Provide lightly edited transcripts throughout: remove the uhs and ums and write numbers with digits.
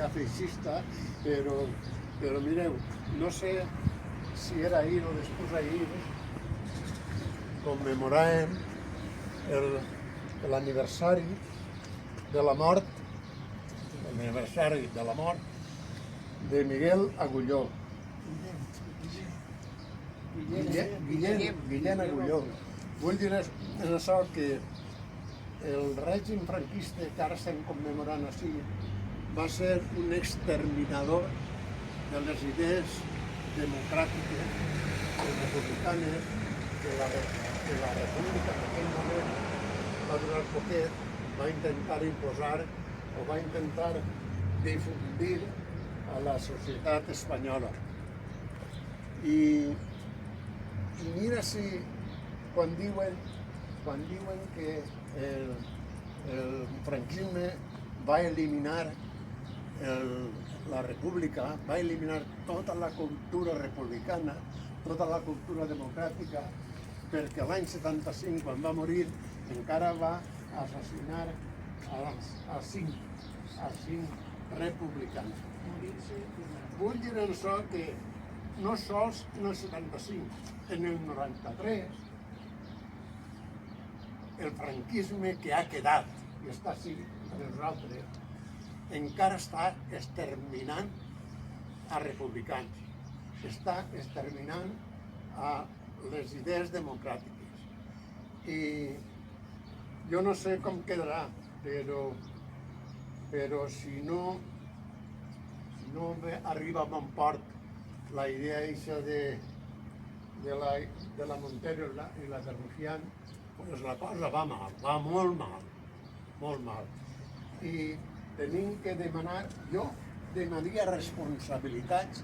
ja feixista, però mireu, no sé si era ahir o després ahir, commemoràvem l'aniversari de la mort, l'aniversari de la mort de Miguel Agulló. Guillem Agulló. Vull dir en això que el règim franquista que ara estem commemorant així va ser un exterminador de les idees democràtiques i republicanes que la república en aquell moment va durar poquet, va intentar imposar o va intentar difundir a la societat espanyola. I mira si quan diuen que el franquisme va eliminar la república, va eliminar tota la cultura republicana, tota la cultura democràtica, perquè l'any 75, quan va morir, encara va assassinar a cinc republicans. Vull dir en això que no sols en el 75, en el 93, el franquisme que ha quedat i està així per nosaltres, encara està exterminant a republicans, està exterminant a les idees democràtiques. I jo no sé com quedarà, però si no arriba a bon port la idea eixa de la Montero i la de Rufián, pues la cosa va mal, va molt mal, molt mal. I tenim que demanar, jo demanaria responsabilitats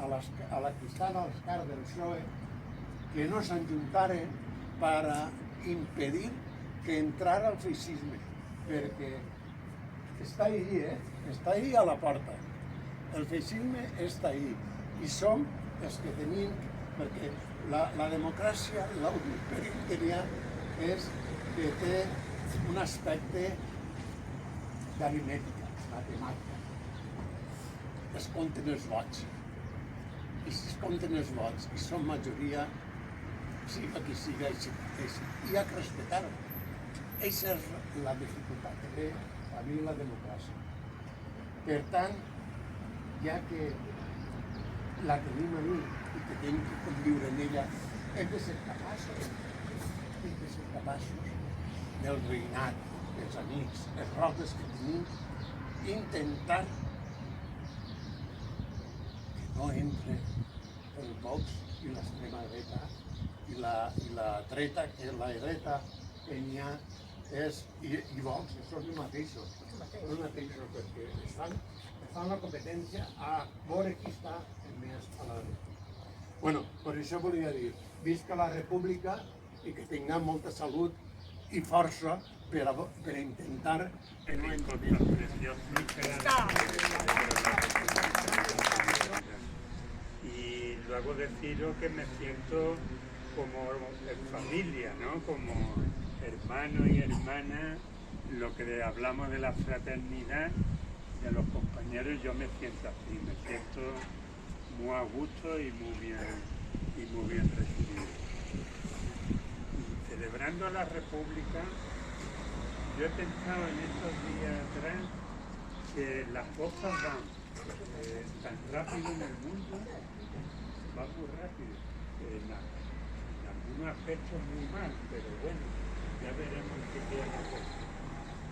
a la que estan als càrrecs del PSOE, que no s'enjuntaren per impedir que entrara el feixisme, perquè està ahí, està ahí a la porta. El feixisme està ahí i som els que tenim, perquè la democràcia, l'únic perill que n'hi ha és que té un aspecte d'aritmètica, matemàtica. Es compten els vots. I si es compten els vots i són majoria, siga qui siga, hi ha que respectar-ho. Aquesta és la dificultat que té a mi la democràcia. Per tant, ja que la tenim ahí i que tenim que conviure en ella, hem de ser capaços del veïnat, dels amics, les rodes que tenim, intentar que no entre el Vox i l'extrema dreta i la dreta, que la dreta que n'hi ha és, i Vox, són els mateixos, perquè es fan la competència a veure qui està més a la dreta. Bueno, per això volia dir, visca la república i que tinguem molta salut i força per intentar que no entri. Y luego deciros que me siento como en familia, ¿no? Como hermano y hermana, lo que hablamos de la fraternidad de los compañeros, yo me siento así, me siento muy a gusto y muy bien recibido. Celebrando la República, yo he pensado en estos días atrás que las cosas van tan rápido en el mundo, va muy rápido, en algunos aspectos muy mal, pero bueno, ya veremos qué queda la cosa.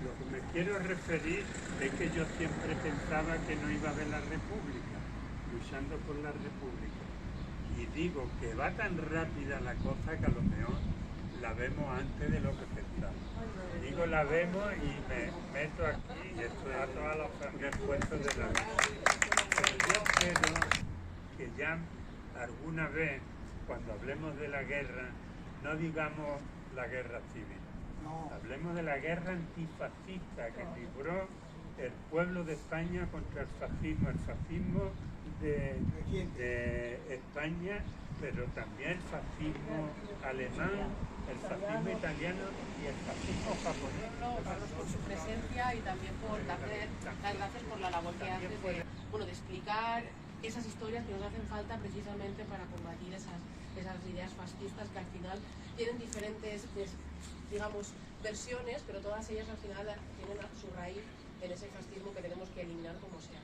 Lo que me quiero referir es que yo siempre pensaba que no iba a haber la República, luchando por la República. Y digo que va tan rápida la cosa que a lo mejor la vemos antes de lo que pensamos. Digo la vemos y me meto aquí y esto es a todas las respuestas de la vida. Pero yo espero que ya alguna vez, cuando hablemos de la guerra, no digamos la guerra civil. Hablemos de la guerra antifascista que libró el pueblo de España contra el fascismo de España, pero también el fascismo alemán el fascismo italiano y el fascismo japonés. Carlos, por su presencia y también por darle las gracias por la labor que haces de explicar esas historias que nos hacen falta precisamente para combatir esas ideas fascistas que al final tienen diferentes, digamos, versiones, pero todas ellas al final tienen su raíz en ese fascismo que tenemos que eliminar como sea.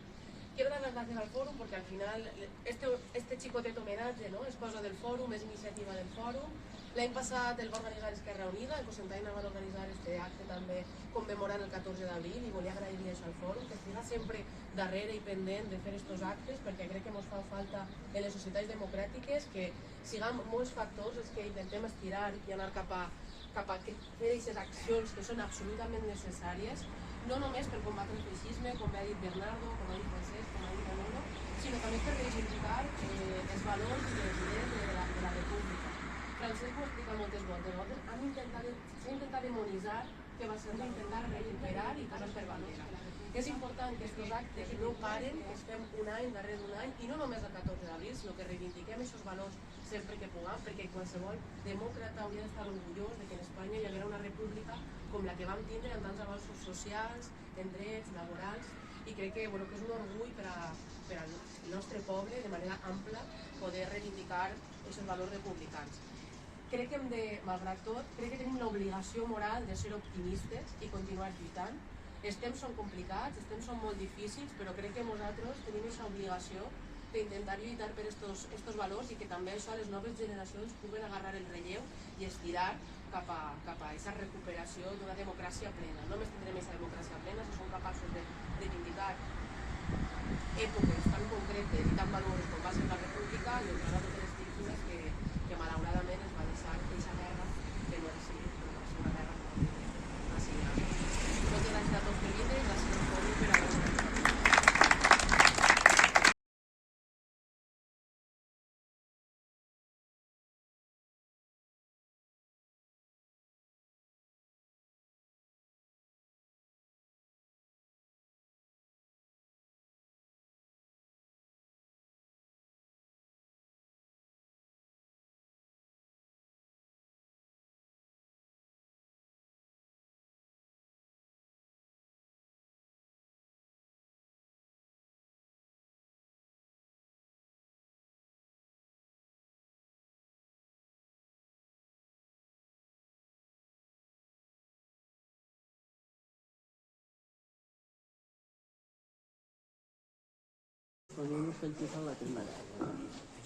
Quiero dar las gracias al fòrum porque al final este xicotet homenatge, no? És cosa del fòrum, és iniciativa del fòrum. L'any passat el va organitzar Esquerra Unida, el Cosentaina va organitzar este acte també commemorant el 14 d'abril i volia agrair això al fòrum, que estiga sempre darrere i pendent de fer estos actes perquè crec que ens fa falta en les societats democràtiques que siguem molts factors els que intentem estirar i anar cap a fer aquestes accions que són absolutament necessàries, no només per combatre el feixisme, com ha dit Bernardo, com ha dit Francesc, com ha dit Manolo, sinó també per reivindicar els valors i les idees de la república. Francesc ho explica moltes voltes, s'ha intentat demonitzar que va ser d'intentar recuperar i posar per bandera. És important que aquests actes no paren, que es fem un any darrere d'un any, i no només el 14 d'abril, sinó que reivindiquem aquests valors sempre que puguem, perquè qualsevol demòcrata hauria d'estar orgullós de que en Espanya hi haguera una república com la que vam tindre en tants avanços socials, en drets, laborals, i crec que és un orgull per al nostre poble, de manera ampla, poder reivindicar aquests valors republicans. Crec que malgrat tot, crec que tenim l'obligació moral de ser optimistes i continuar lluitant. Els temps són complicats, els temps són molt difícils, però crec que nosaltres tenim aquesta obligació d'intentar lluitar per aquests valors i que també això les noves generacions puguen agarrar el relleu i estirar cap a aquesta recuperació d'una democràcia plena. Només tindrem aquesta democràcia plena si som capaços de reivindicar èpoques tan concretes i tan valoroses com va ser la república i encara totes les víctimes que malauradament es va deixar aquesta guerra que no ha sigut una guerra assignada. Moltes gràcies a tots per vindre i gràcies al fòrum per haver-nos acompanyat.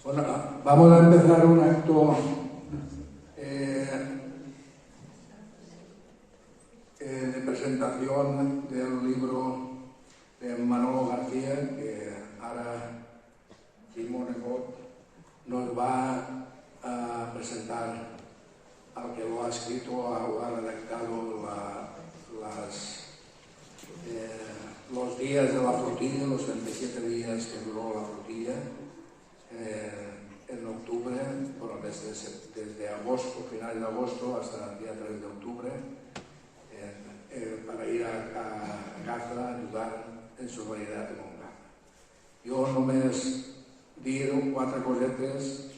Bueno, vamos a empezar un acto de presentación del libro de Manolo García, que ahora Simón Ebot nos va a presentar al que lo ha escrito o ha redactado los días de la flotilla, los 27 días que duró la flotilla en octubre, bueno, desde agosto, final de agosto hasta el día 3 de octubre, para ir a Gaza a ayudar en solidaritat amb Gaza. Jo només dir 4 cosetes.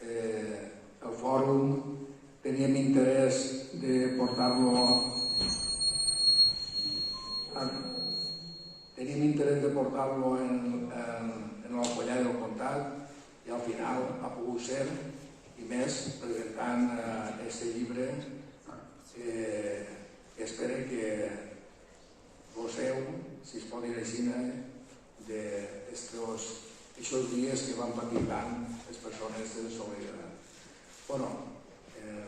El fòrum teníem interès de portar-lo en la Collada del Comtat i al final ha pogut ser, i més, presentant aquest llibre que espero que goseu, si es pot dir així, d'aquests dies que van patir tant les persones de solidaritat. Bueno,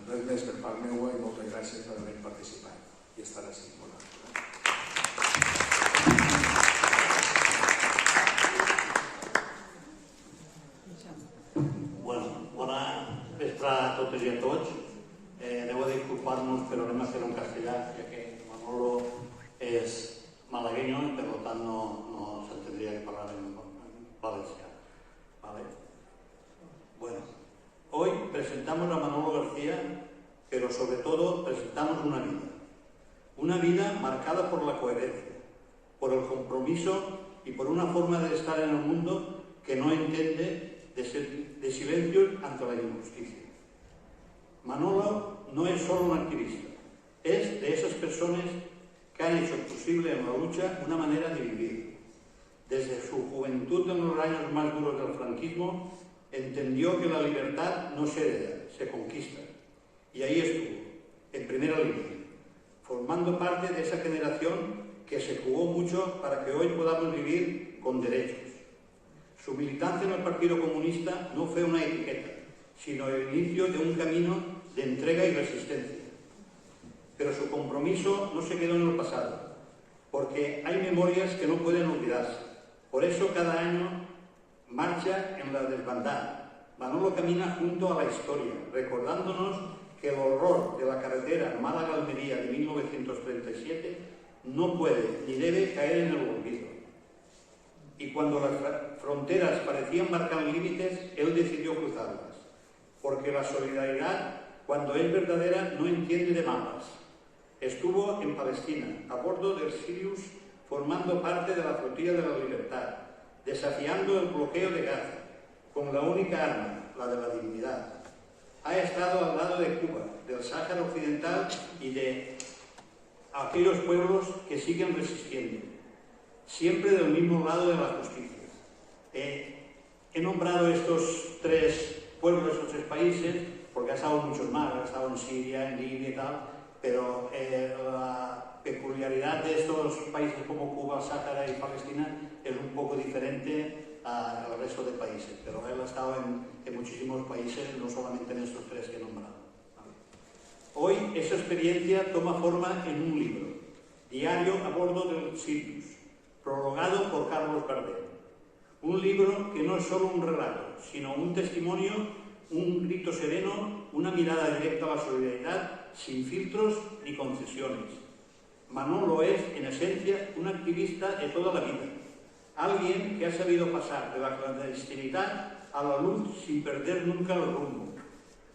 res més per part meua i moltes gràcies per haver participat i estar així. Bona vespre a totes i a tots. Aneu a disculpar-nos, però anem a fer-ho en castellà, ja que Manolo és malagueño y por lo tanto no se tendría que hablar en valenciano. ¿Vale? Bueno, hoy presentamos a Manolo García, pero sobre todo presentamos una vida marcada por la coherencia, por el compromiso y por una forma de estar en el mundo que no entiende de silencios ante la injusticia. Manolo no es solo un activista, es de esas personas que han hecho posible en la lucha una manera de vivir. Desde su juventud en los años más duros del franquismo, entendió que la libertad no se hereda, se conquista. Y ahí estuvo, en primera línea, formando parte de esa generación que se jugó mucho para que hoy podamos vivir con derechos. Su militancia en el Partido Comunista no fue una etiqueta, sino el inicio de un camino de entrega y resistencia. Pero su compromiso no se quedó en el pasado, porque hay memorias que no pueden olvidarse. Por eso cada año marcha en la desbandada. Manolo camina junto a la historia, recordándonos que el horror de la carretera Málaga-Almería de 1937 no puede ni debe caer en el olvido. Y cuando las fronteras parecían marcar límites, él decidió cruzarlas, porque la solidaridad, cuando es verdadera, no entiende de mapas. Estuvo en Palestina, a bordo del Sirius, formando parte de la flotilla de la libertad, desafiando el bloqueo de Gaza, con la única arma, la de la dignidad. Ha estado al lado de Cuba, del Sáhara Occidental y de aquellos pueblos que siguen resistiendo, siempre del mismo lado de la justicia. He nombrado estos tres pueblos, estos tres países, porque ha estado en muchos más, ha estado en Siria, en Libia y tal, pero la peculiaridad de estos países como Cuba, Sáhara y Palestina es un poco diferente al resto de países, pero él ha estado en muchísimos países, no solamente en estos tres que he nombrado. Hoy esa experiencia toma forma en un libro, Diario a bordo del Sirius, prologado por Carlos Gardel. Un libro que no es solo un relato, sino un testimonio, un grito sereno, una mirada directa a la solidaridad, sin filtros ni concesiones. Manolo es, en esencia, un activista de toda la vida, alguien que ha sabido pasar de la clandestinidad a la luz sin perder nunca el rumbo,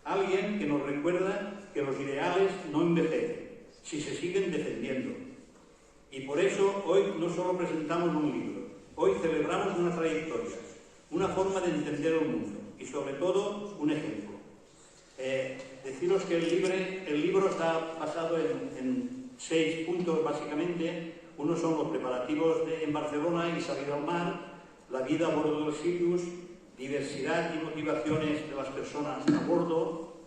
alguien que nos recuerda que los ideales no envejecen si se siguen defendiendo. Y por eso hoy no solo presentamos un libro, hoy celebramos una trayectoria, una forma de entender el mundo y sobre todo un ejemplo. Deciros que el libro está basado en 6 puntos básicamente. Uno son los preparativos en Barcelona y salida al mar, la vida a bordo del Sirius, diversidad y motivaciones de las personas a bordo,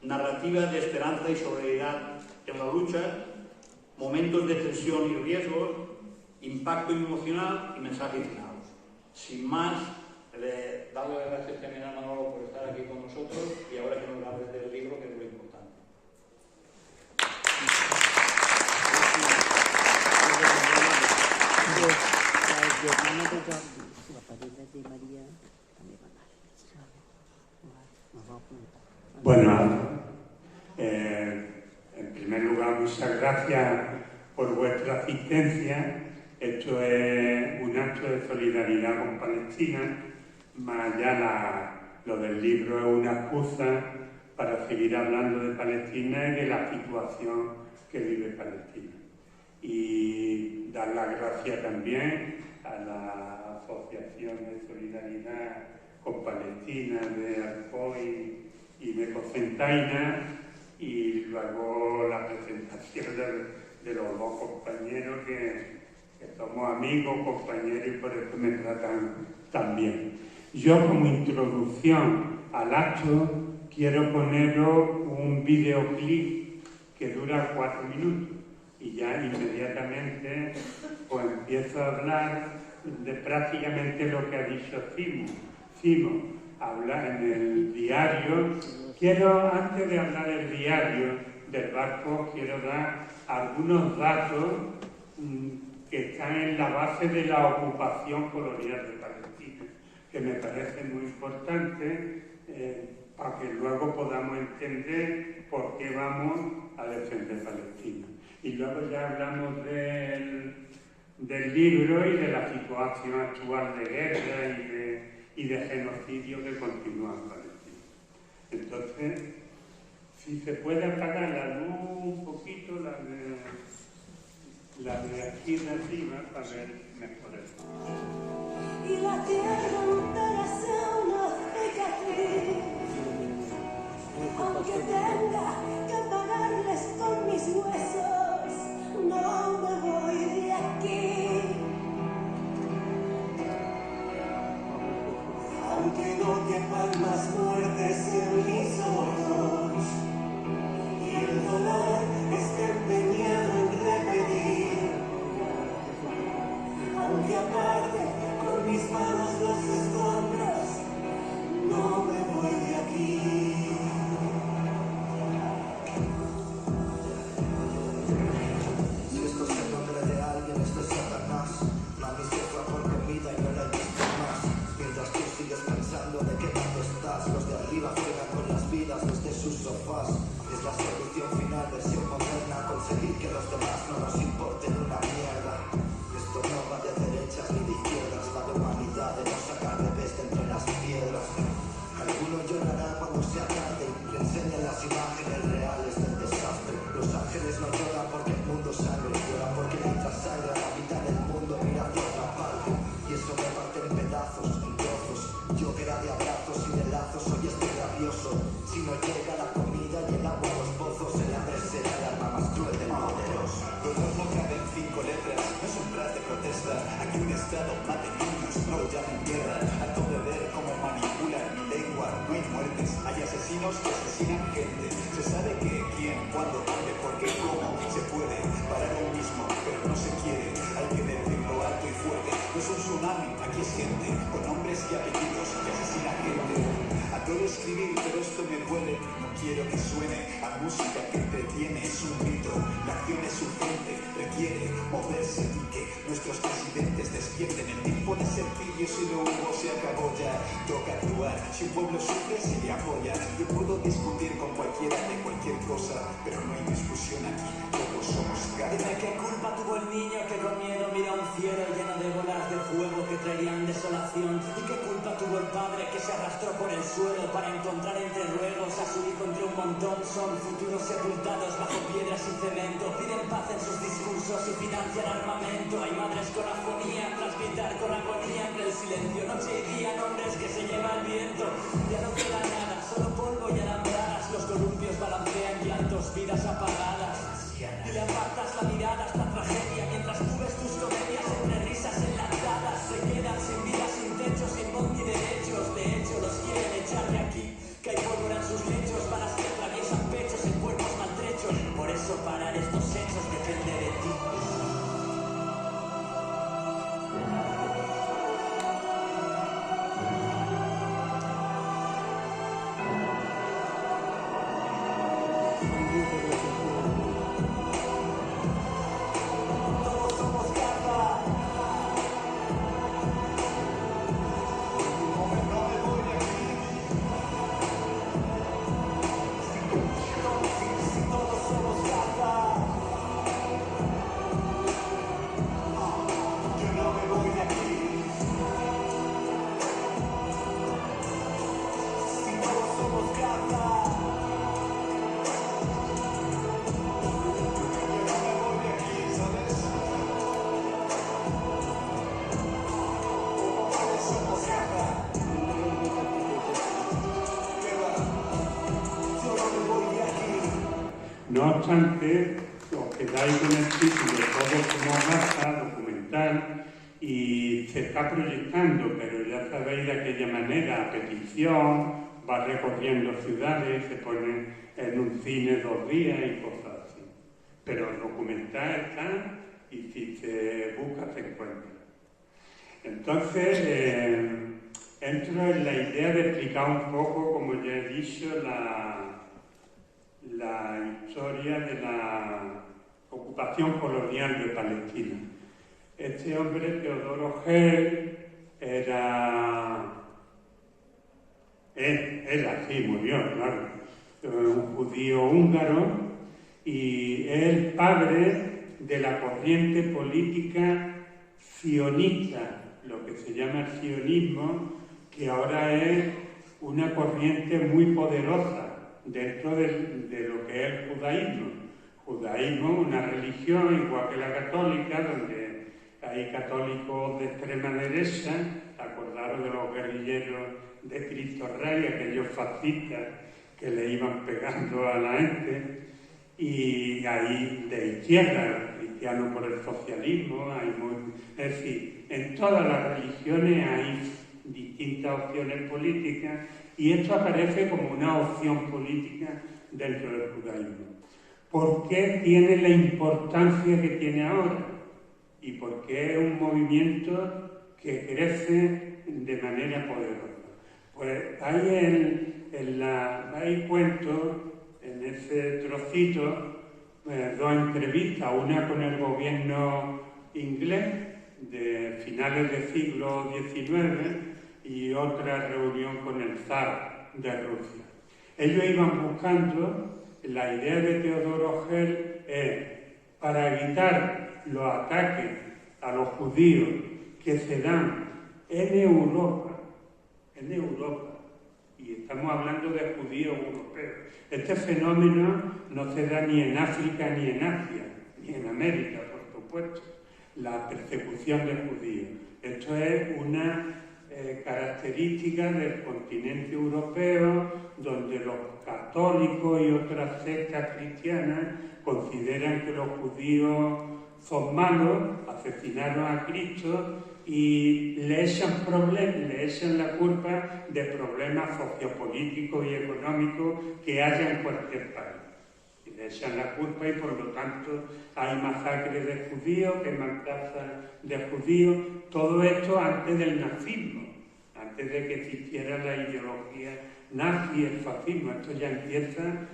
narrativa de esperanza y solidaridad en la lucha, momentos de tensión y riesgos, impacto emocional y mensaje final. Sin más, darle las gracias también a Manolo por estar aquí con nosotros y ahora que nos hables del libro, que es lo importante. Bueno, en primer lugar, muchas gracias por vuestra asistencia. Esto es un acto de solidaridad con Palestina, más allá lo del libro es una excusa para seguir hablando de Palestina y de la situación que vive Palestina. Y dar las gracias también a la Asociación de Solidaridad con Palestina de Alcoy y de Cocentaina, y luego la presentación de los dos compañeros que somos amigos, compañeros, y por eso me tratan tan bien. Yo, como introducción al acto, quiero poneros un videoclip que dura 4 minutos y ya inmediatamente pues empiezo a hablar de prácticamente lo que ha dicho Simo. Habla en el diario. Antes de hablar del diario del barco, quiero dar algunos datos que están en la base de la ocupación colonial de Palestina, que me parece muy importante para que luego podamos entender por qué vamos a defender Palestina. Y luego ya hablamos del libro y de la situación actual de guerra y de genocidio que continúa en Palestina. Entonces, si se puede apagar la luz un poquito, la de aquí de arriba, para ver mejor esto. Y la tierra entera sea una cicatriz Aunque tenga que pagarles con mis huesos, no me voy de aquí. Aunque no quepan más muertes en mis ojos y el dolor esté empeñado en repetir, aunque aparte con mis manos los escombros, no me voy de aquí. Si esto es el nombre de alguien, esto es Satanás. Mami se fue por comida y no la he visto más. Mientras tú sigues pensando de qué lado estás, los de arriba juegan con las vidas desde sus sofás. Es la solución final, versión moderna, conseguir que los demás no nos importen una mierda. Esto no va de derechas ni de izquierdas, va de humanidad, de no sacar bebés de entre las piedras. Alguno llorará cuando sea tarde y le enseñen las imágenes reales del desastre. Los ángeles no lloran porque el mundo sangre, lloran porque mientras sangre a la mitad del mundo mira hacia otra parte. Y eso me parte en pedazos, en trozos. Yo que era de abrazos y de lazos, hoy estoy rabioso. Si no llega la comida y el agua a los pozos, el hambre será el arma más cruel del poderoso. Los dos no caben 5 letras, no es un frase de protesta. Aquí un estado mate niños, no lo llamen guerra. Harto de ver cómo manipulan mi lengua. No hay muertes, hay asesinos que asesinan gente. Se sabe que, quién, cuándo, dónde, por qué, cómo. Se puede parar el mismo, pero no se quiere. Hay que decirlo alto y fuerte. No es un tsunami, aquí es gente, con nombres y apellidos que asesina gente. Adoro escribir, pero esto me duele. No quiero que suene a música que entretiene. Es un grito, la acción es urgente. Requiere moverse y que nuestros presidentes despierten. El tiempo de ser pillos y lo hubo se acabó ya. Toca actuar, si un pueblo sufre se le apoya. Yo puedo discutir con cualquiera de cualquier cosa, pero no hay discusión aquí, todos somos carne. Dime qué culpa tuvo el niño que con miedo mira un cielo lleno de bolas de fuego que traerían desolación. Y qué culpa tuvo el padre que se arrastró por el suelo para encontrar entre ruegos a su hijo entre un montón. Son futuros sepultados bajo piedras y cemento. Piden paz en sus discursos y financian armamento. Hay madres con afonía tras gritar con agonía entre el silencio. Noche y día, nombres que se lleva el viento. Ya no queda nada, solo polvo y alambradas. Los columpios balancean llantos, vidas apagadas. Y le apartas la mirada hasta tragedia mientras tú ves tus comedias entre risas enlatadas. Se quedan sin vida, sin techo, sin voz ni derechos. De hecho, los quieren echar de aquí. Que hay pólvora en sus lechos, balas que atraviesan pechos en cuerpos maltrechos. Por eso parar estos hechos depende de ti. No obstante, os quedáis con el título Todos somos raza, documental, y se está proyectando, pero ya sabéis de aquella manera, a petición, va recorriendo ciudades, se pone en un cine 2 días y cosas así. Pero el documental está y si se busca se encuentra. Entonces, entro en la idea de explicar un poco, como ya he dicho, la historia de la ocupación colonial de Palestina. Este hombre, Teodoro Herzl, así murió, claro, un judío húngaro, y es el padre de la corriente política sionista, lo que se llama el sionismo, que ahora es una corriente muy poderosa dentro de lo que es el judaísmo. Judaísmo, una religión igual que la católica, donde hay católicos de extrema derecha, acordaros de los guerrilleros de Cristo Rey, aquellos fascistas que le iban pegando a la gente, y ahí de izquierda, cristiano por el socialismo, es decir, en todas las religiones hay distintas opciones políticas, y esto aparece como una opción política dentro del judaísmo. ¿Por qué tiene la importancia que tiene ahora? ¿Y por qué es un movimiento que crece de manera poderosa? Pues hay cuentos en ese trocito, dos entrevistas, una con el gobierno inglés de finales del siglo XIX y otra reunión con el zar de Rusia. Ellos iban buscando, la idea de Teodoro Gell es, para evitar los ataques a los judíos que se dan en Europa, y estamos hablando de judíos europeos. Este fenómeno no se da ni en África ni en Asia, ni en América, por supuesto, la persecución de judíos. Esto es una característica del continente europeo, donde los católicos y otras sectas cristianas consideran que los judíos son malos, asesinaron a Cristo, y le echan la culpa de problemas sociopolíticos y económicos que haya en cualquier país. Y le echan la culpa, y por lo tanto hay masacres de judíos, queman casas de judíos, todo esto antes del nazismo, antes de que existiera la ideología nazi, el fascismo. Esto ya empieza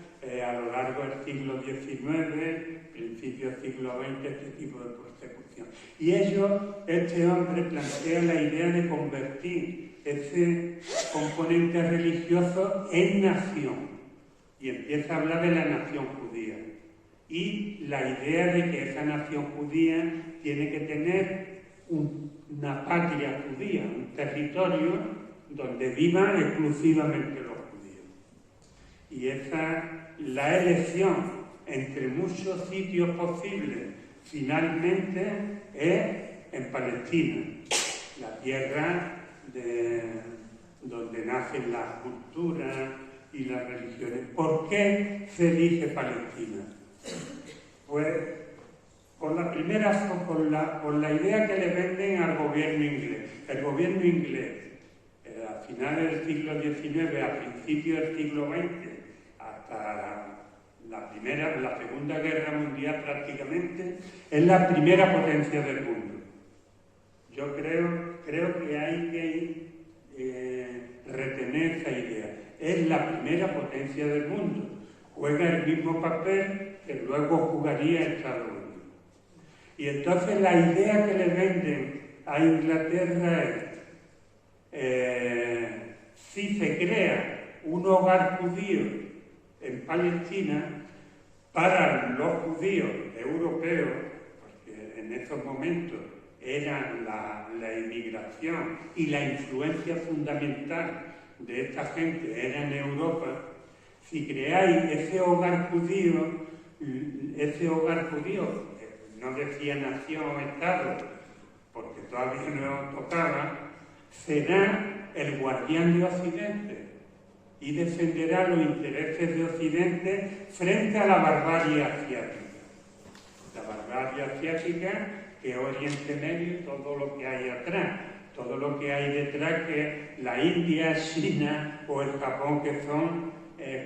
a lo largo del siglo XIX, principios del siglo XX, este tipo de persecución. Y este hombre plantea la idea de convertir ese componente religioso en nación, y empieza a hablar de la nación judía. Y la idea de que esa nación judía tiene que tener una patria judía, un territorio donde vivan exclusivamente los judíos. Y la elección entre muchos sitios posibles finalmente es en Palestina, la tierra donde nacen las culturas y las religiones. ¿Por qué se elige Palestina? Pues por la idea que le venden al gobierno inglés. El gobierno inglés, a finales del siglo XIX, a principios del siglo XX, hasta la Segunda Guerra Mundial prácticamente, es la primera potencia del mundo. Yo creo que hay que retener esa idea. Es la primera potencia del mundo. Juega el mismo papel que luego jugaría Estados Unidos. Y entonces la idea que le venden a Inglaterra es, si se crea un hogar judío en Palestina, para los judíos europeos, porque en esos momentos era la inmigración y la influencia fundamental de esta gente era en Europa, si creáis ese hogar judío, no decía nación o Estado, porque todavía no tocaba, será el guardián de Occidente y defenderá los intereses de Occidente frente a la barbarie asiática. La barbarie asiática, que es Oriente Medio y todo lo que hay atrás, todo lo que hay detrás, que la India, China o el Japón, que son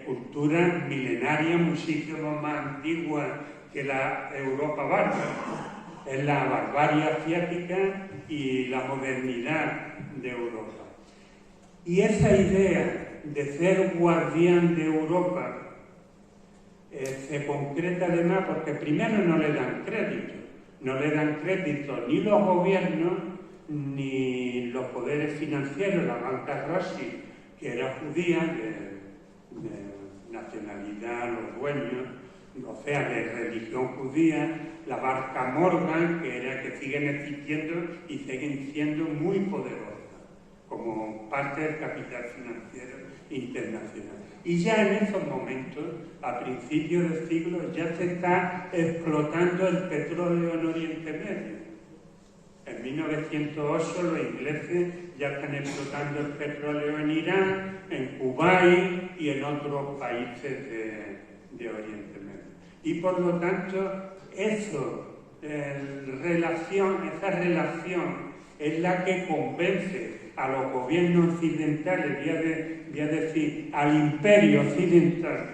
culturas milenarias muchísimo más antiguas que la Europa bárbara. Es la barbarie asiática y la modernidad de Europa. Y esa idea de ser guardián de Europa se concreta además porque primero no le dan crédito ni los gobiernos ni los poderes financieros. La banca Rothschild, que era judía, de nacionalidad, los dueños, o sea, de religión judía, la banca Morgan, que siguen existiendo y siguen siendo muy poderosas como parte del capital financiero internacional. Y ya en esos momentos, a principios del siglo, ya se está explotando el petróleo en Oriente Medio. En 1908 los ingleses ya están explotando el petróleo en Irán, en Kuwait y en otros países de Oriente Medio. Y por lo tanto, esa relación es la que convence a los gobiernos occidentales, voy a decir, al imperio occidental,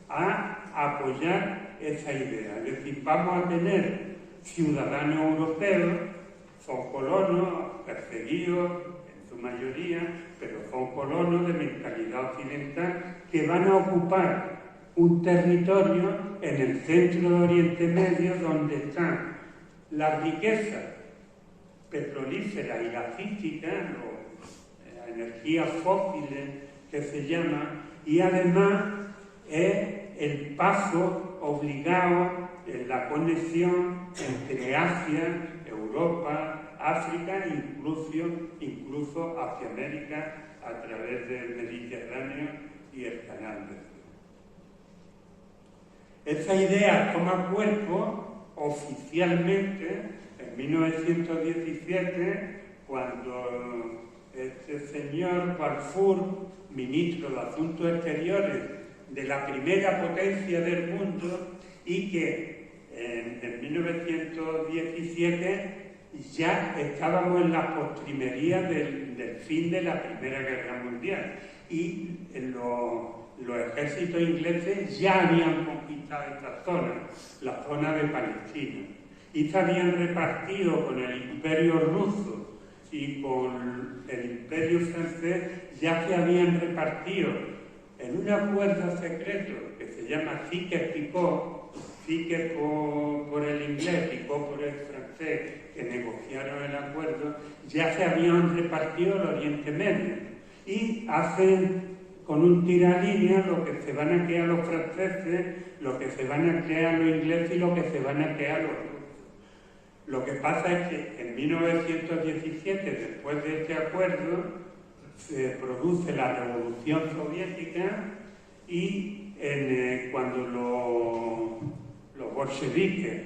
a apoyar esa idea. Es decir, vamos a tener ciudadanos europeos, son colonos, perseguidos en su mayoría, pero son colonos de mentalidad occidental que van a ocupar un territorio en el centro de Oriente Medio donde están las riquezas petrolíferas y gasísticas, las energías fósiles que se llaman, y además es el paso obligado, la conexión entre Asia, Europa, África, incluso hacia América a través del Mediterráneo y el Canal de Suez. Esa idea toma cuerpo oficialmente en 1917, cuando este señor Balfour, ministro de Asuntos Exteriores de la primera potencia del mundo, y que en 1917 ya estábamos en la postrimería del fin de la Primera Guerra Mundial y los ejércitos ingleses ya habían conquistado esta zona, la zona de Palestina, y se habían repartido con el Imperio ruso y con el Imperio francés, ya se habían repartido en un acuerdo secreto que se llama Sykes-Picot, Sykes por el inglés, Picot por el francés, que negociaron el acuerdo, ya se habían repartido el Oriente Medio y hacen con un tiradillas lo que se van a quedar los franceses, lo que se van a quedar los ingleses y lo que se van a quedar los rusos. Lo que pasa es que en 1917, después de este acuerdo, se produce la Revolución Soviética y cuando los bolcheviques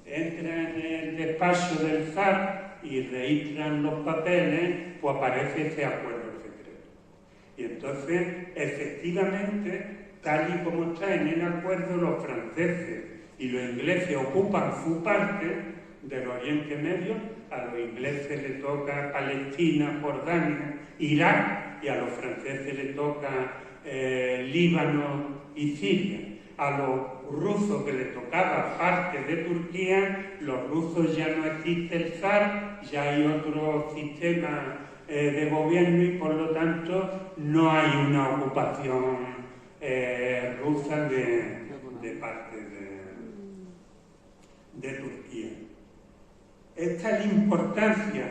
entran en el despacho del zar y registran los papeles, pues aparece ese acuerdo secreto. Y entonces, efectivamente, tal y como está en el acuerdo, los franceses y los ingleses ocupan su parte del Oriente Medio. A los ingleses les toca Palestina, Jordania, Irak, y a los franceses les toca Líbano y Siria. A los rusos que les tocaba parte de Turquía, los rusos ya no existe el zar, ya hay otro sistema de gobierno y por lo tanto no hay una ocupación rusa de parte de Turquía. Esta es la importancia,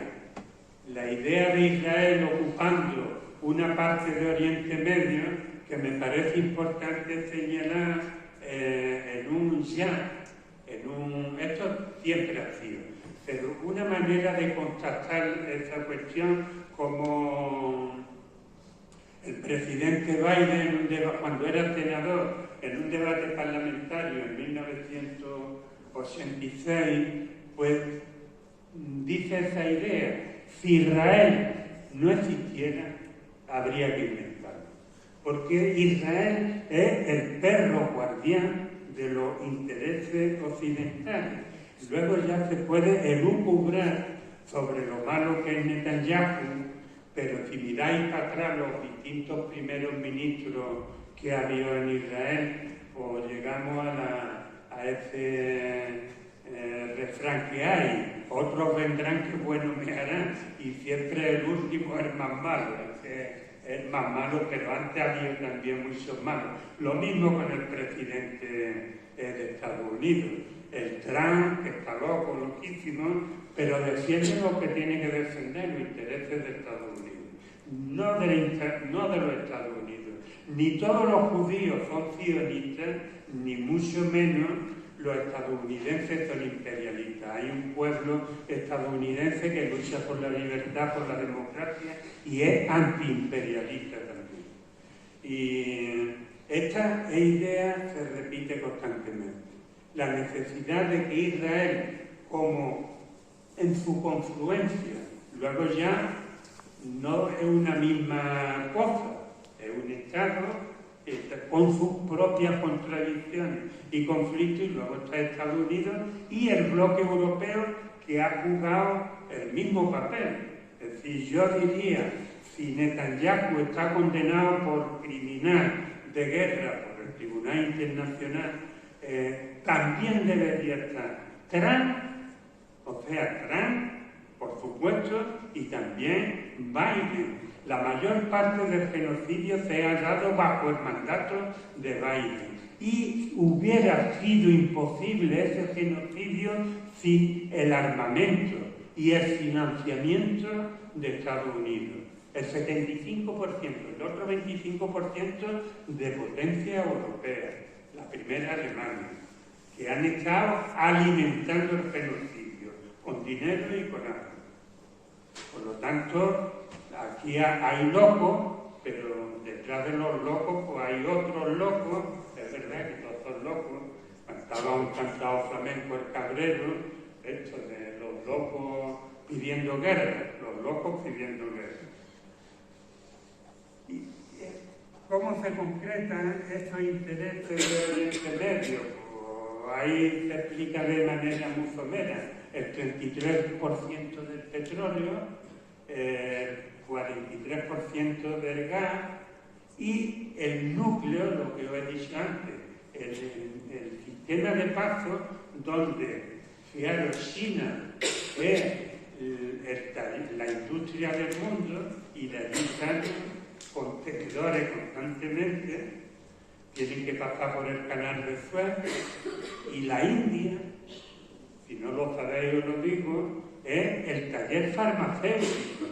la idea de Israel ocupando una parte de Oriente Medio, que me parece importante señalar esto siempre ha sido, pero una manera de constatar esa cuestión, como el presidente Biden, cuando era senador, en un debate parlamentario en 1986, pues dice esa idea: si Israel no existiera, habría que inventarlo. Porque Israel es el perro guardián de los intereses occidentales. Luego ya se puede elucubrar sobre lo malo que es Netanyahu, pero si miráis para atrás los distintos primeros ministros que ha habido en Israel, pues llegamos a ese refrán que hay: otros vendrán que bueno me harán, y siempre el último es más malo, es más malo, pero antes había también muchos malos. Lo mismo con el presidente de Estados Unidos, el Trump, que está loco, loquísimo, pero defiende lo que tiene que defender, los intereses de Estados Unidos, no de los Estados Unidos. Ni todos los judíos son sionistas, ni mucho menos los estadounidenses son imperialistas. Hay un pueblo estadounidense que lucha por la libertad, por la democracia y es antiimperialista también. Y esta idea se repite constantemente. La necesidad de que Israel, como en su confluencia. Luego ya no es una misma cosa, es un Estado con sus propias contradicciones y conflictos, y luego está Estados Unidos y el bloque europeo, que ha jugado el mismo papel. Es decir, yo diría, si Netanyahu está condenado por criminal de guerra por el Tribunal Internacional, también debería estar Trump, por supuesto, y también Biden. La mayor parte del genocidio se ha dado bajo el mandato de Biden. Y hubiera sido imposible ese genocidio sin el armamento y el financiamiento de Estados Unidos. El 75%, el otro 25% de potencia europea, la primera Alemania, que han estado alimentando el genocidio con dinero y con armas. Por lo tanto, aquí hay locos, pero detrás de los locos pues hay otros locos. Es verdad que todos son locos. Cantaba un cantado flamenco, el Cabrero, esto de los locos pidiendo guerra, los locos pidiendo guerra. ¿Y cómo se concretan estos intereses de este medio? Pues ahí se explica de manera muy somera. El 33% del petróleo, el 43% del gas y el núcleo, lo que os he dicho antes, el sistema de paso donde, fijaros, China es la industria del mundo y de allí están contenedores constantemente, tienen que pasar por el canal de Suez, y la India, si no lo sabéis os lo digo, es el taller farmacéutico.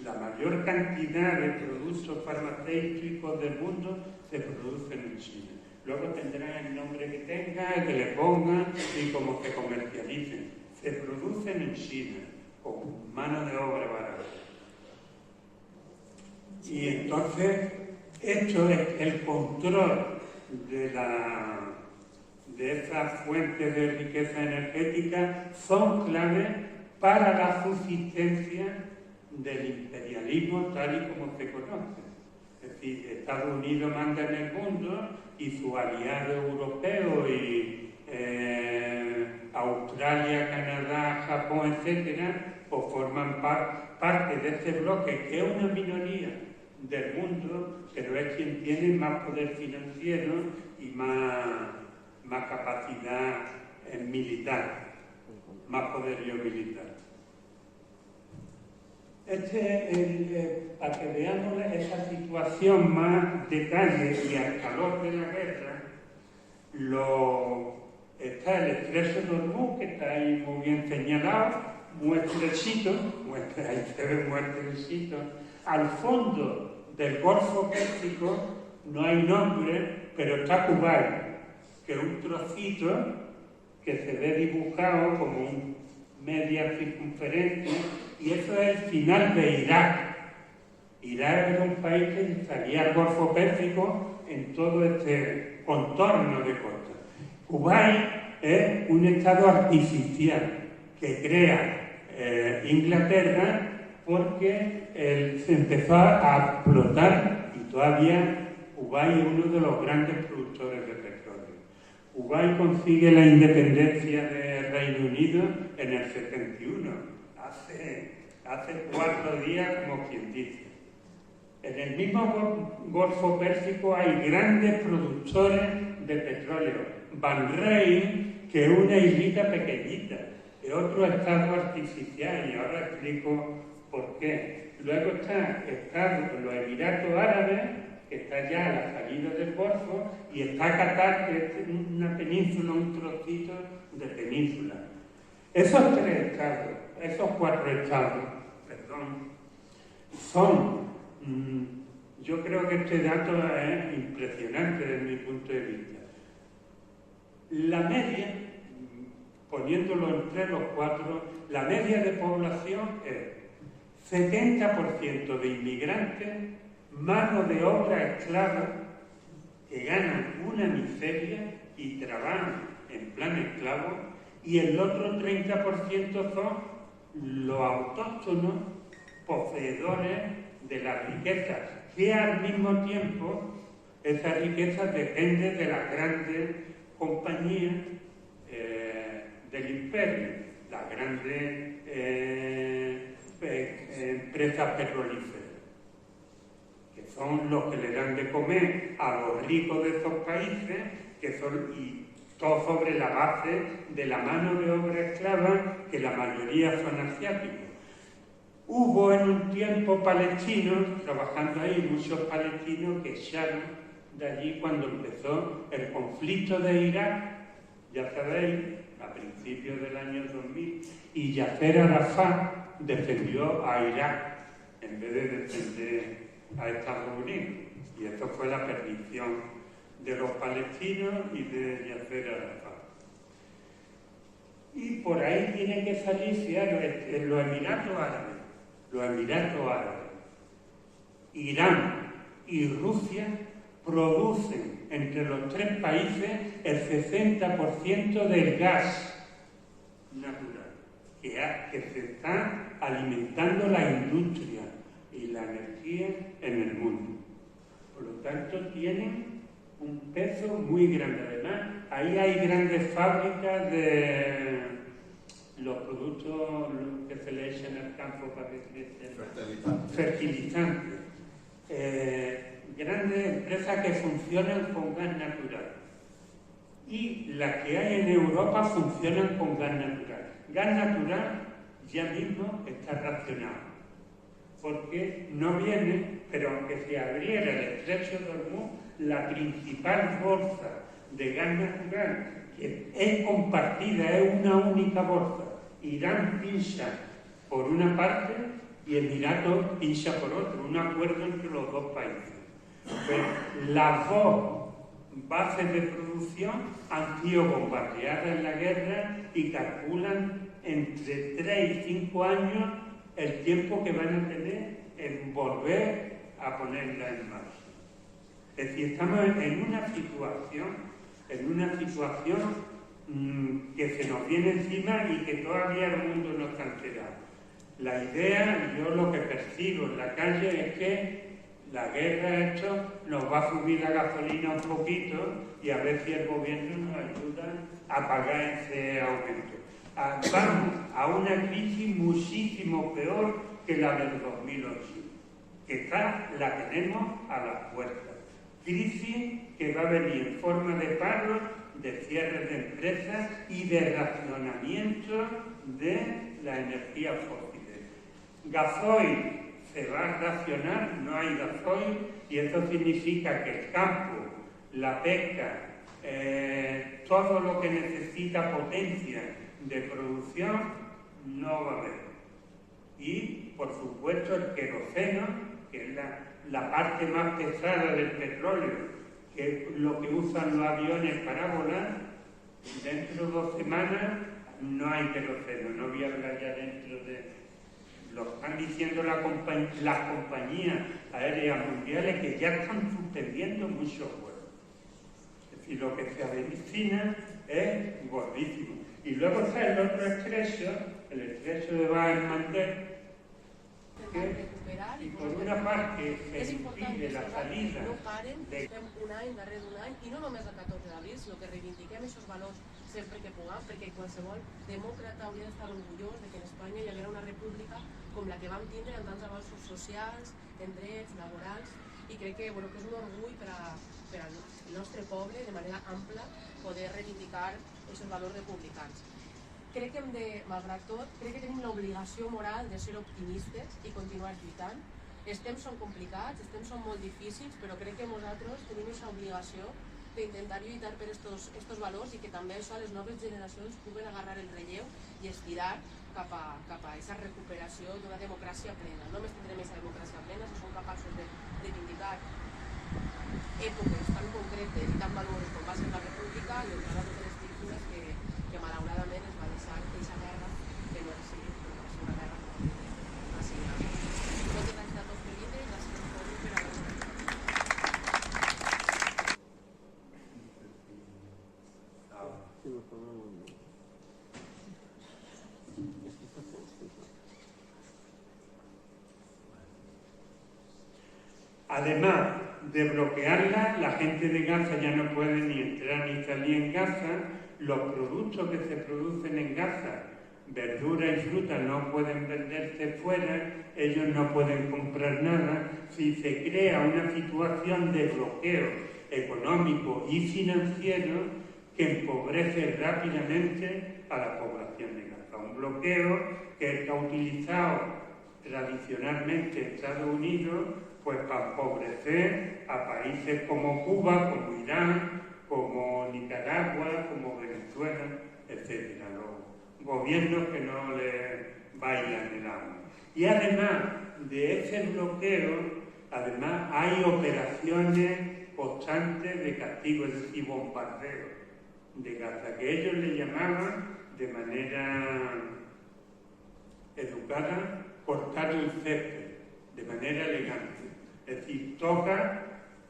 La mayor cantidad de productos farmacéuticos del mundo se producen en China. Luego tendrán el nombre que tengan, que le pongan y cómo se comercialicen. Se producen en China con mano de obra barata. Y entonces, esto es el control de esas fuentes de riqueza energética, son claves para la subsistencia del imperialismo tal y como se conoce. Es decir, Estados Unidos manda en el mundo y sus aliados europeos y Australia, Canadá, Japón, etcétera, pues forman parte de este bloque, que es una minoría del mundo, pero es quien tiene más poder financiero y más capacidad militar, más poderío militar. Para que veamos esa situación más detalle y al calor de la guerra, está el estrecho de Hormuz, que está ahí muy bien señalado, muy estrechito, ahí se ve muy estrechito. Al fondo del Golfo Pérsico no hay nombre, pero está Kuwait, que es un trocito que se ve dibujado como media circunferencia, y eso es el final de Irak. Irak era un país que salía al Golfo Pérsico en todo este contorno de costa. Kuwait es un estado artificial que crea Inglaterra porque se empezó a explotar, y todavía Kuwait es uno de los grandes productores de petróleo. Kuwait consigue la independencia del Reino Unido en el 71, hace 4 días, como quien dice. En el mismo Golfo Pérsico hay grandes productores de petróleo. Bahrein, que es una islita pequeñita, es otro estado artificial, y ahora explico por qué. Luego están los Emiratos Árabes, que está ya a la salida del Golfo, y está Qatar, que es una península, un trocito de península. Esos 4 estados, son, yo creo que este dato es impresionante desde mi punto de vista. La media, poniéndolo entre los 4, la media de población es 70% de inmigrantes, mano de obra esclava, que ganan una miseria y trabajan en plan esclavo, y el otro 30% son los autóctonos poseedores de las riquezas, que al mismo tiempo esa riqueza depende de las grandes compañías del imperio, las grandes empresas petrolíferas, que son los que le dan de comer a los ricos de esos países, y todo sobre la base de la mano de obra esclava, que la mayoría son asiáticos. Hubo en un tiempo palestinos, trabajando ahí, muchos palestinos que echaron de allí cuando empezó el conflicto de Irak, ya sabéis, a principios del año 2000, y Yasser Arafat defendió a Irak en vez de defender a Estados Unidos. Y eso fue la perdición de los palestinos y de Yasser Arafat. Y por ahí tiene que salir, en los Emiratos Árabes. Los Emiratos Árabes, Irán y Rusia producen entre los tres países el 60% del gas natural que se está alimentando la industria y la energía en el mundo. Por lo tanto, tienen un peso muy grande. Además, ahí hay grandes fábricas de los productos que se le echan al campo para que crezcan, fertilizantes. Grandes empresas que funcionan con gas natural. Y las que hay en Europa funcionan con gas natural. Gas natural ya mismo está racionado, porque no viene, pero aunque se abriera el estrecho de Hormuz, la principal bolsa de gas natural, que es compartida, es una única bolsa. Irán pincha por una parte y Emiratos pincha por otra, un acuerdo entre los dos países. Pues las dos bases de producción han sido bombardeadas en la guerra y calculan entre 3 y 5 años el tiempo que van a tener en volver a ponerla en marcha. Es decir, estamos en una situación que se nos viene encima y que todavía el mundo no está enterado. La idea, yo lo que percibo en la calle es que la guerra esto nos va a subir la gasolina un poquito y a ver si el gobierno nos ayuda a pagar ese aumento. Vamos a una crisis muchísimo peor que la del 2008, que la tenemos a las puertas. Crisis que va a venir en forma de paro, de cierre de empresas y de racionamiento de la energía fósil. Gasoil se va a racionar, no hay gasoil, y eso significa que el campo, la pesca, todo lo que necesita potencia de producción no va a haber. Y, por supuesto, el queroseno, que es la parte más pesada del petróleo, que es lo que usan los aviones para volar, dentro de 2 semanas no hay queroseno, no voy a hablar ya dentro de... Lo están diciendo las compañías aéreas mundiales que ya están suspendiendo muchos vuelos. Es decir, lo que se avecina es gordísimo. Y luego está el otro estrecho, el estrecho de Bab el-Mandeb, y por una parte se impide la salida de un any darrere d'un any, i no només el 14 d'abril, sinó que reivindiquem aquests valors sempre que puguem, perquè qualsevol demòcrata hauria d'estar orgullós de que en Espanya hi haguera una república com la que vam tindre en tants avanços socials, en drets, laborals, i crec que, que és un orgull per al nostre poble, de manera ampla, poder reivindicar aquests valors republicans. Crec que malgrat tot, crec que tenim l'obligació moral de ser optimistes i continuar lluitant. Els temps són complicats, els temps són molt difícils, però crec que nosaltres tenim aquesta obligació d'intentar lluitar per estos valors i que també això les noves generacions puguen agarrar el relleu i estirar cap a aquesta recuperació d'una democràcia plena. Només tindrem aquesta democràcia plena si som capaços de reivindicar èpoques tan concretes i tan valoroses com va ser la república i honrar a totes les víctimes que malauradament es va deixar aquesta guerra que no era civil, però va ser una guerra massiva. Moltes gràcies a tots per vindre i gràcies a tots per haver-nos. Sí, Además de bloquearla, la gente de Gaza ya no puede ni entrar ni salir en Gaza. Los productos que se producen en Gaza, verdura y fruta, no pueden venderse fuera, ellos no pueden comprar nada. Si se crea una situación de bloqueo económico y financiero que empobrece rápidamente a la población de Gaza. Un bloqueo que ha utilizado tradicionalmente Estados Unidos pues para empobrecer a países como Cuba, como Irán, como Nicaragua, como Venezuela, etc. Los gobiernos que no le bailan el agua. Y además de ese bloqueo, además hay operaciones constantes de castigo, es decir, bombardeo de Gaza, que ellos le llamaban de manera educada cortar el césped, de manera elegante. Es decir,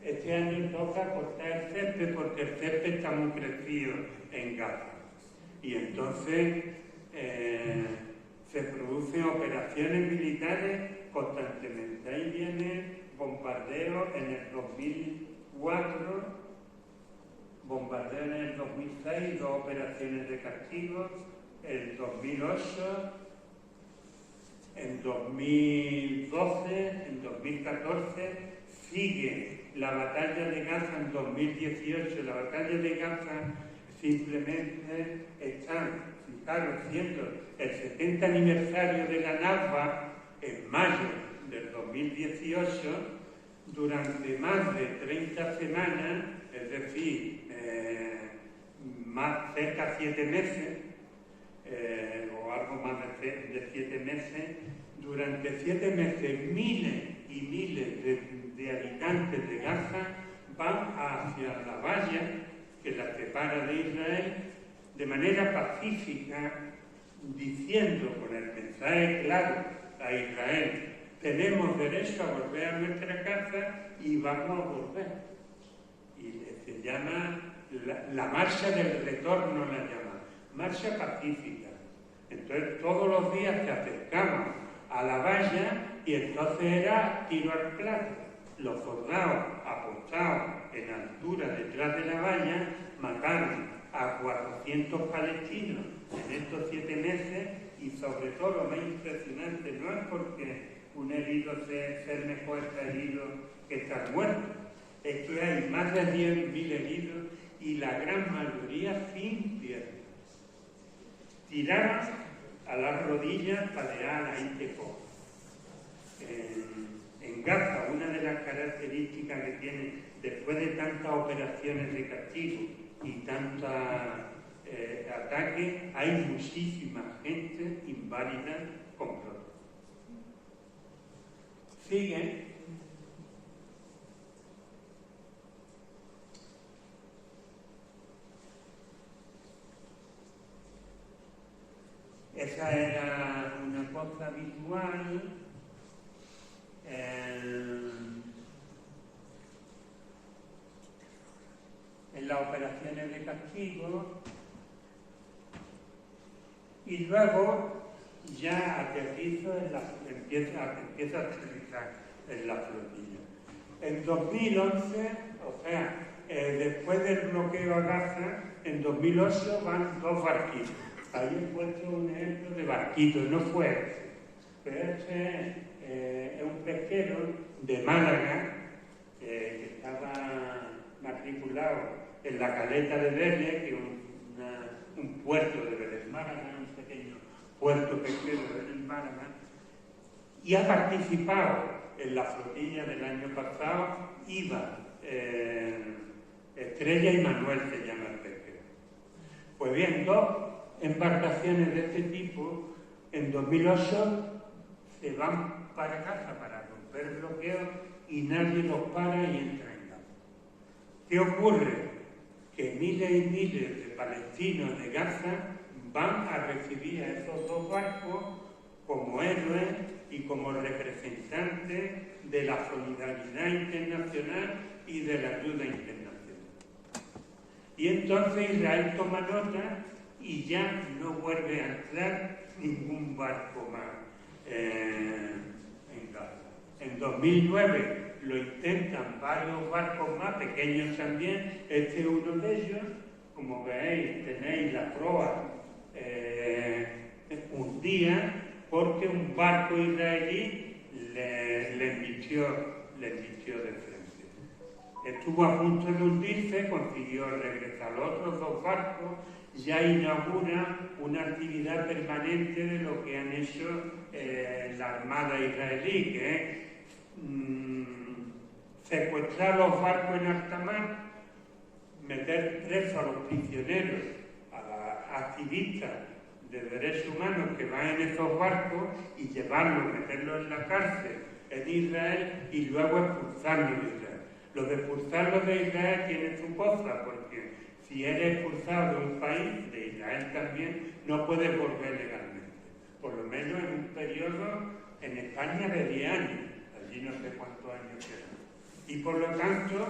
este año toca cortar el césped porque el césped está muy crecido en Gaza. Y entonces se producen operaciones militares constantemente. Ahí viene bombardeo en el 2004, bombardeo en el 2006, 2 operaciones de castigo, el 2008, en 2012, en 2014, sigue la batalla de Gaza en 2018. La batalla de Gaza simplemente está, fijaros, siendo el 70 aniversario de la Nakba en mayo del 2018, durante más de 30 semanas, es decir, más cerca de 7 meses, o algo más de 7 meses, durante 7 meses miles y miles de habitantes de Gaza van hacia la valla que la separa de Israel de manera pacífica, diciendo con el mensaje claro a Israel: tenemos derecho a volver a nuestra casa y vamos a volver. Y se llama la marcha del retorno, la llama marcha pacífica. Entonces todos los días se acercamos a la valla y entonces era tiro al plato. Los soldados apostados en altura detrás de la valla mataron a 400 palestinos en estos 7 meses, y sobre todo lo más impresionante no es porque un herido sea mejor estar herido que estar muerto, es que hay más de 10.000 heridos y la gran mayoría sin piernas, tiradas a las rodillas para dejar a la gente pobre. En Gaza, una de las características que tiene, después de tantas operaciones de castigo y tantos ataques, hay muchísima gente inválida con prótesis. Sigue. Esa era una cosa visual. En las operaciones de castigo, y luego ya aterrizo empieza a aterrizar en la flotilla. En 2011, o sea, después del bloqueo a Gaza, en 2008 van 2 barquitos. Ahí he puesto un ejemplo de barquito, no fue ese, pero este es un pesquero de Málaga que estaba matriculado en la caleta de Vélez, que es un puerto de Vélez Málaga, un pequeño puerto pesquero de Vélez Málaga, y ha participado en la flotilla del año pasado. Iba Estrella y Manuel, se llama el pesquero. Pues bien, 2 embarcaciones de este tipo en 2008 se van para casa para romper el bloqueo y nadie los para y entra en Gaza. ¿Qué ocurre? Que miles y miles de palestinos de Gaza van a recibir a esos 2 barcos como héroes y como representantes de la solidaridad internacional y de la ayuda internacional. Y entonces Israel toma nota y ya no vuelve a entrar ningún barco más en Gaza. En 2009 lo intentan varios barcos más, pequeños también. Este es uno de ellos. Como veis, tenéis la proa hundida porque un barco israelí le embistió de frente. Estuvo a punto de hundirse, consiguió regresar. Los otros dos barcos ya inauguran una actividad permanente de lo que han hecho la Armada israelí, que es secuestrar los barcos en alta mar, meter presos a los prisioneros, a los activistas de derechos humanos que van en esos barcos y llevarlos, meterlos en la cárcel en Israel y luego expulsarlos de Israel. Los de expulsarlos de Israel tienen su cosa, porque si eres expulsado de un país, de Israel también, no puedes volver legalmente. Por lo menos en un periodo, en España, de 10 años. Allí no sé cuántos años quedan. Y por lo tanto,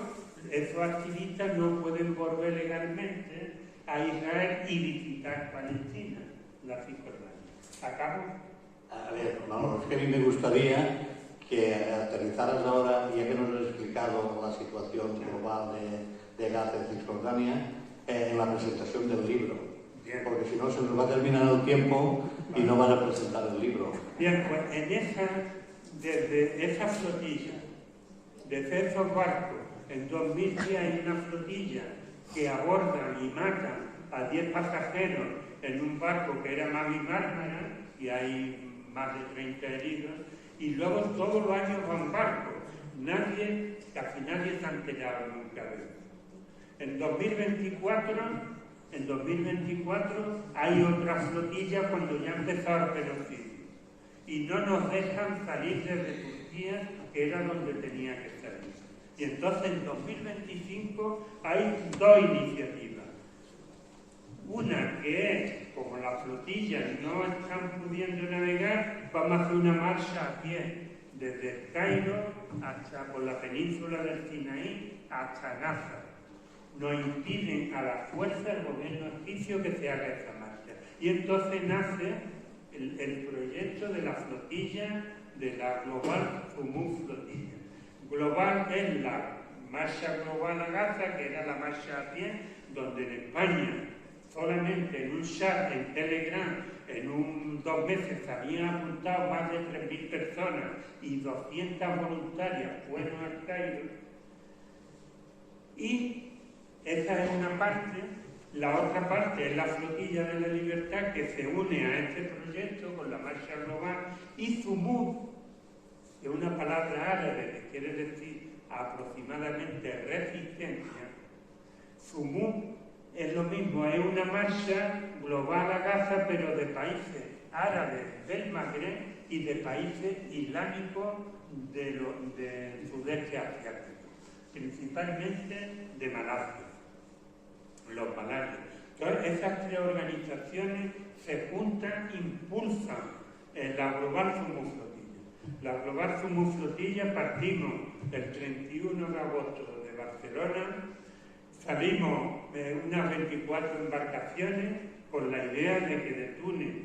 esos activistas no pueden volver legalmente a Israel y visitar Palestina, la Cisjordania. ¿Acabo? A ver, no, es que a mí me gustaría que aterrizaras ahora, ya que nos has explicado la situación global de Gaza y Cisjordania, en la presentación del libro. Bien. Porque si no, se nos va a terminar el tiempo y no vas a presentar el libro. Bien, pues desde esa flotilla, desde esos barcos, en 2010 hay una flotilla que abordan y matan a 10 pasajeros en un barco que era Mavi Mármara, y hay más de 30 heridos, y luego todos los años van barcos. Casi nadie se ha enterado nunca de eso. En 2024 hay otra flotilla cuando ya ha empezado el genocidio. Y no nos dejan salir desde Turquía, que era donde tenía que salir. Y entonces en 2025 hay dos iniciativas. Una que es, como las flotillas no están pudiendo navegar, vamos a hacer una marcha a pie, desde el Cairo hasta por la península del Sinaí hasta Gaza. Nos impiden a la fuerza del gobierno egipcio que se haga esa marcha. Y entonces nace el proyecto de la flotilla, de la Global Zumud Flotilla. Global es la marcha global a Gaza, que era la marcha a pie, donde en España solamente en un chat, en Telegram, en 2 meses se habían apuntado más de 3.000 personas y 200 voluntarias fueron al Cairo. Y esa es una parte. La otra parte es la flotilla de la libertad, que se une a este proyecto con la marcha global. Y Zumud, que es una palabra árabe que quiere decir aproximadamente resistencia. Zumud es lo mismo, es una marcha global a Gaza, pero de países árabes del Magreb y de países islámicos del sudeste asiático, principalmente de Malasia, los malayos. Entonces, esas 3 organizaciones se juntan, impulsan la Global Zumud Flotilla. La Global Zumud Flotilla partimos el 31 de agosto de Barcelona. Salimos unas 24 embarcaciones con la idea de que de Túnez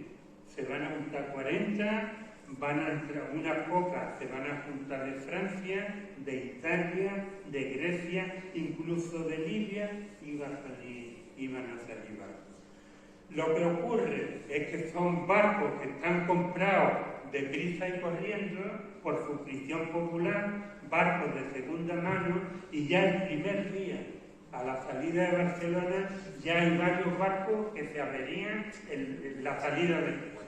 se van a juntar 40, van a entrar unas pocas, se van a juntar de Francia, de Italia, de Grecia, incluso de Libia, iban a salir barcos. Lo que ocurre es que son barcos que están comprados deprisa y corriendo por suscripción popular, barcos de segunda mano, y ya el primer día, a la salida de Barcelona, ya hay varios barcos que se averían en la salida del puerto.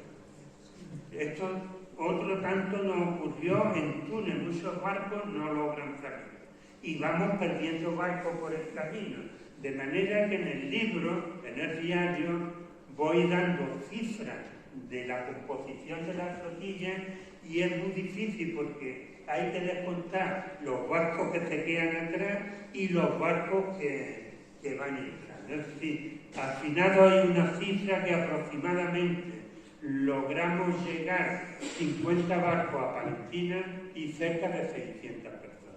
Esto otro tanto nos ocurrió en Túnez, muchos barcos no logran salir. Y vamos perdiendo barcos por el camino. De manera que en el libro, en el diario, voy dando cifras de la composición de la flotilla, y es muy difícil porque hay que descontar los barcos que se quedan atrás y los barcos que van entrando. Es decir, al final hay una cifra que aproximadamente logramos llegar 50 barcos a Palestina y cerca de 600 personas.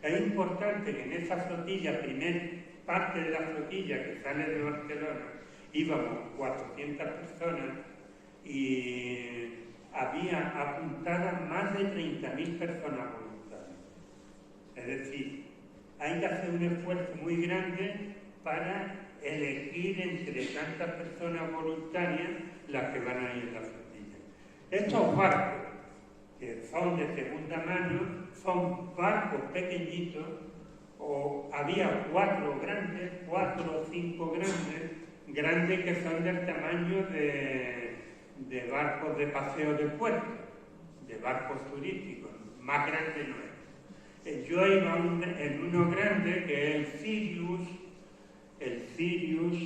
Es importante que en esa flotilla, primera parte de la flotilla que sale de Barcelona, íbamos 400 personas y había apuntadas más de 30.000 personas voluntarias. Es decir, hay que hacer un esfuerzo muy grande para elegir entre tantas personas voluntarias las que van a ir a la flotilla. Estos barcos, que son de segunda mano, son barcos pequeñitos, o había 4 o 5 grandes que son del tamaño de barcos de paseo de puerto, de barcos turísticos, más grande no es. Yo iba en uno grande que es el Sirius,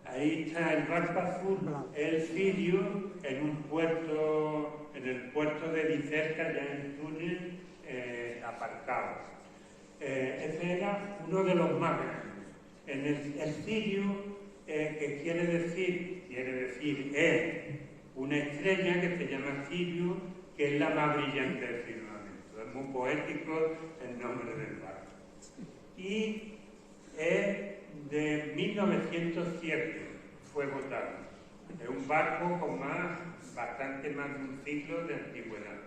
ahí está el barco azul, el Sirius, en un puerto, en el puerto de Bicerca, ya en Túnez, aparcado. Ese era uno de los más grandes. El Sirius, que quiere decir es una estrella que se llama Sirius, que es la más brillante del firmamento. Es muy poético el nombre del barco. Y es de 1907, fue votado. Es un barco con bastante más de un siglo de antigüedad.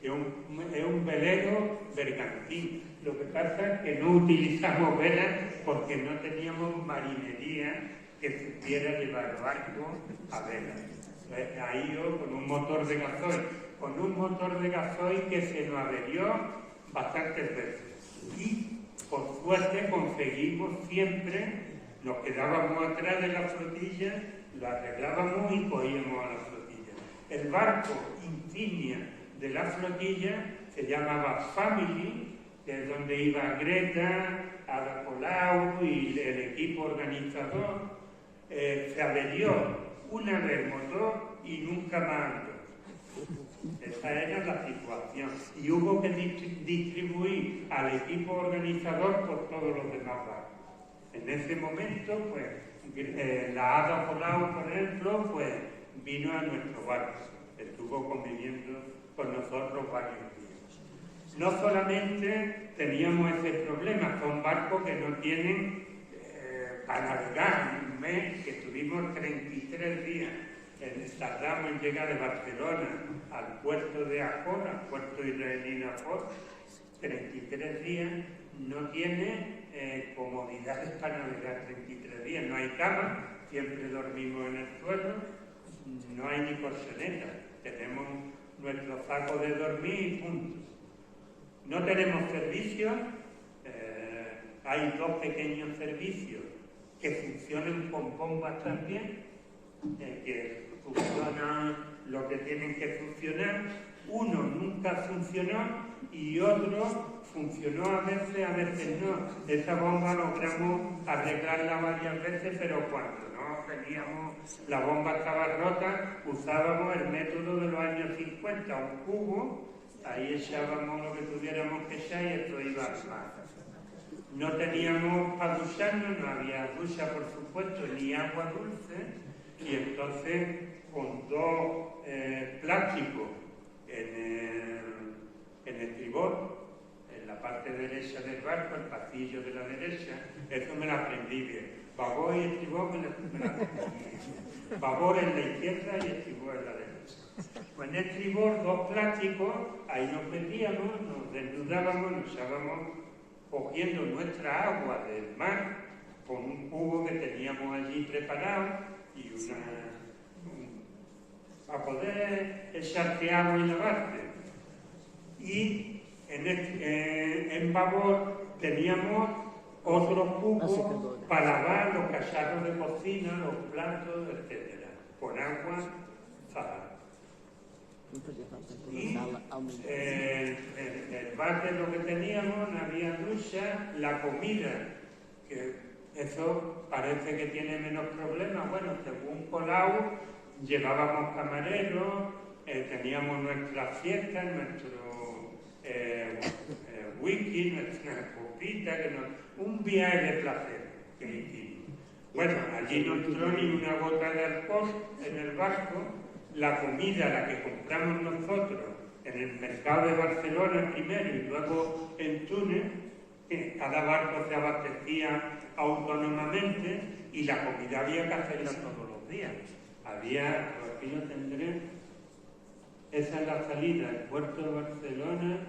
Es un velero bergantín. Lo que pasa es que no utilizamos velas porque no teníamos marinería que supiera llevar barco a vela. Ahí yo con un motor de gasoil, que se nos averió bastantes veces. Y por suerte conseguimos siempre, nos quedábamos atrás de la flotilla, lo arreglábamos y cogíamos a la flotilla. El barco insignia de la flotilla se llamaba Family, que es donde iba Greta, Ada Colau y el equipo organizador. Se averió una vez el motor y nunca más andó. Esa era la situación. Y hubo que distribuir al equipo organizador por todos los demás barcos. En ese momento, pues, la Ada Colau, por ejemplo, pues, vino a nuestro barco. Estuvo conviviendo con nosotros varios días. No solamente teníamos ese problema, son barcos que no tienen para navegar un mes, que estuvimos 33 días. Tardamos en llegar de Barcelona al puerto de Ajor, al puerto israelí de Ajor, 33 días. No tiene comodidades para navegar 33 días. No hay cama, siempre dormimos en el suelo, no hay ni colchoneta. Tenemos nuestro saco de dormir y punto. No tenemos servicios, hay 2 pequeños servicios que funcionan con bombas también, que funcionan lo que tienen que funcionar. Uno nunca funcionó y otro funcionó a veces no. Esa bomba logramos arreglarla varias veces, pero cuando no teníamos, la bomba estaba rota, usábamos el método de los años 50, un cubo, ahí echábamos lo que tuviéramos que echar y esto iba al mar. No teníamos para ducharnos, no había ducha por supuesto, ni agua dulce, y entonces con 2 plásticos en el estribor, en la parte derecha del barco, el pasillo de la derecha, eso me lo aprendí bien. Babor y estribor me lo aprendí bien. Babor en la izquierda y estribor en la derecha. Pues en el estribor 2 plásticos, ahí nos metíamos, nos desnudábamos, nos echábamos cogiendo nuestra agua del mar con un cubo que teníamos allí preparado y para poder echarte agua y lavarte. Y en Babor teníamos otros cubos para lavar los cacharros de cocina, los platos, etc., con agua salada. Y el váter lo que teníamos, no había ducha, la comida, que eso parece que tiene menos problemas. Bueno, según Colau, llevábamos camareros, teníamos nuestras fiestas, nuestro whisky, nuestra copita, un viaje de placer que hicimos. Bueno, allí no entró ni una gota de alcohol en el barco. La comida, la que compramos nosotros en el mercado de Barcelona primero y luego en Túnez, cada barco se abastecía autónomamente y la comida había que hacerla todos los días. Había, aquí lo tendré, esa es la salida del puerto de Barcelona.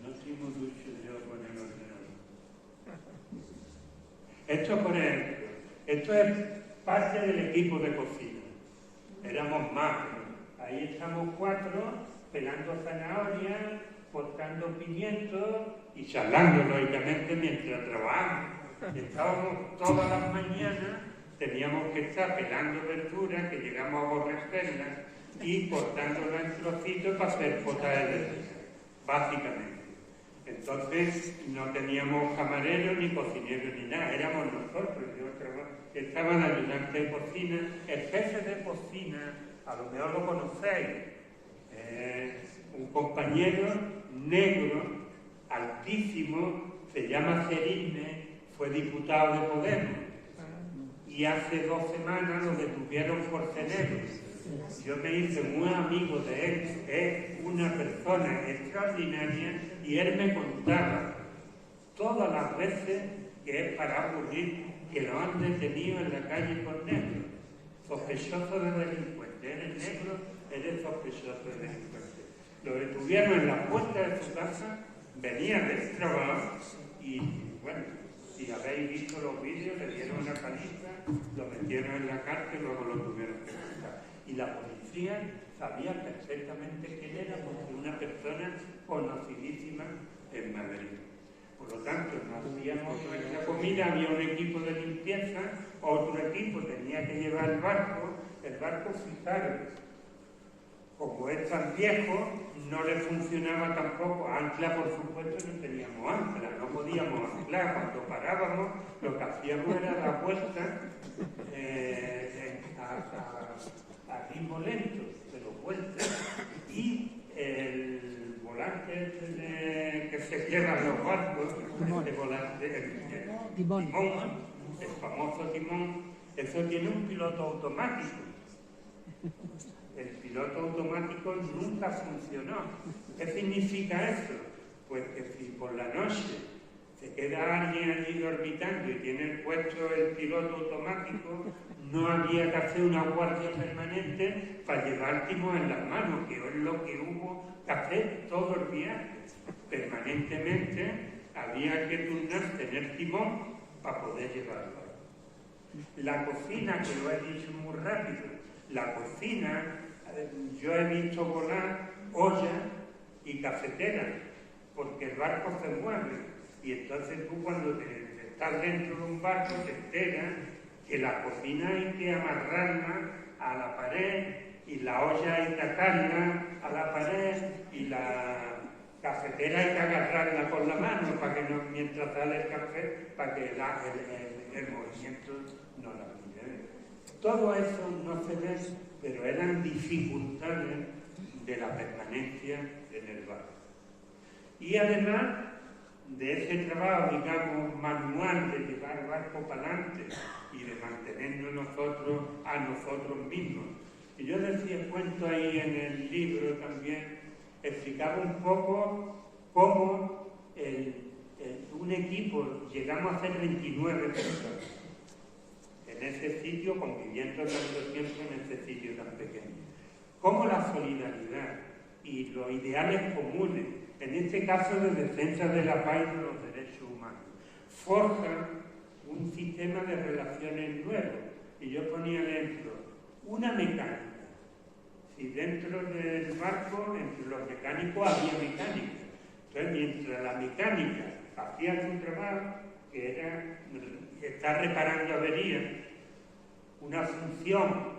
No soy muy ducho yo con el ordenador. Esto, por ejemplo, esto es parte del equipo de cocina. Éramos más. Ahí estamos 4 pelando zanahorias, cortando pimientos y charlando, lógicamente, mientras trabajamos. Estábamos todas las mañanas, teníamos que estar pelando verduras, que llegamos a aborrecerlas, y cortándolas en trocitos para hacer potas de verdura, básicamente. Entonces no teníamos camareros, ni cocineros, ni nada, éramos nosotros. Estaba el ayudante de cocina, el jefe de cocina, a lo mejor lo conocéis, un compañero negro, altísimo, se llama Cerisne, fue diputado de Podemos, y hace 2 semanas lo detuvieron por tenerlo. Yo me hice muy amigo de él, es una persona extraordinaria, y él me contaba todas las veces que es para aburrir que lo han detenido en la calle por negro, sospechoso de delincuente. Eres negro, eres sospechoso de delincuente. Lo detuvieron en la puerta de su casa, venía del trabajo y, bueno, si habéis visto los vídeos, le dieron una paliza, lo metieron en la cárcel y luego lo tuvieron que buscar. Y la policía sabía perfectamente quién era, porque una persona conocidísima en Madrid. Por lo tanto, no hacíamos nuestra comida, había un equipo de limpieza, otro equipo tenía que llevar el barco, fijaros, como es tan viejo, no le funcionaba tampoco, ancla por supuesto no teníamos ancla, no podíamos anclar, cuando parábamos lo que hacíamos era dar vuelta a ritmo lento, pero vuelta, y el volante que se llevan los barcos, este volante, el timón, el famoso timón, eso tiene un piloto automático. El piloto automático nunca funcionó. ¿Qué significa eso? Pues que si por la noche se queda alguien allí orbitando y tiene puesto el piloto automático, no había que hacer una guardia permanente para llevar timón en las manos, que es lo que hubo que hacer todo el viaje. Permanentemente había que turnarse en el timón para poder llevarlo. La cocina, que lo he dicho muy rápido, la cocina, yo he visto volar ollas y cafeteras, porque el barco se mueve, y entonces tú cuando estás dentro de un barco te enteras que la cocina hay que amarrarla a la pared, y la olla hay que atarla a la pared, y la cafetera hay que agarrarla con la mano para que no, mientras sale el café, para que el movimiento no la pide. Todo eso no se ve, pero eran dificultades de la permanencia en el barco. Y además de ese trabajo, digamos, manual de llevar el barco para adelante y de mantenernos nosotros a nosotros mismos. Y yo decía, cuento ahí en el libro también, explicaba un poco cómo un equipo, llegamos a ser 29 personas en ese sitio, conviviendo tanto tiempo en ese sitio tan pequeño. Cómo la solidaridad y los ideales comunes, en este caso de defensa de la paz y de los derechos humanos, forjan un sistema de relaciones nuevo. Y yo ponía el ejemplo, una mecánica. Si dentro del barco, entre los mecánicos, había mecánica. Entonces, mientras la mecánica hacía su trabajo, que era estar reparando averías, una función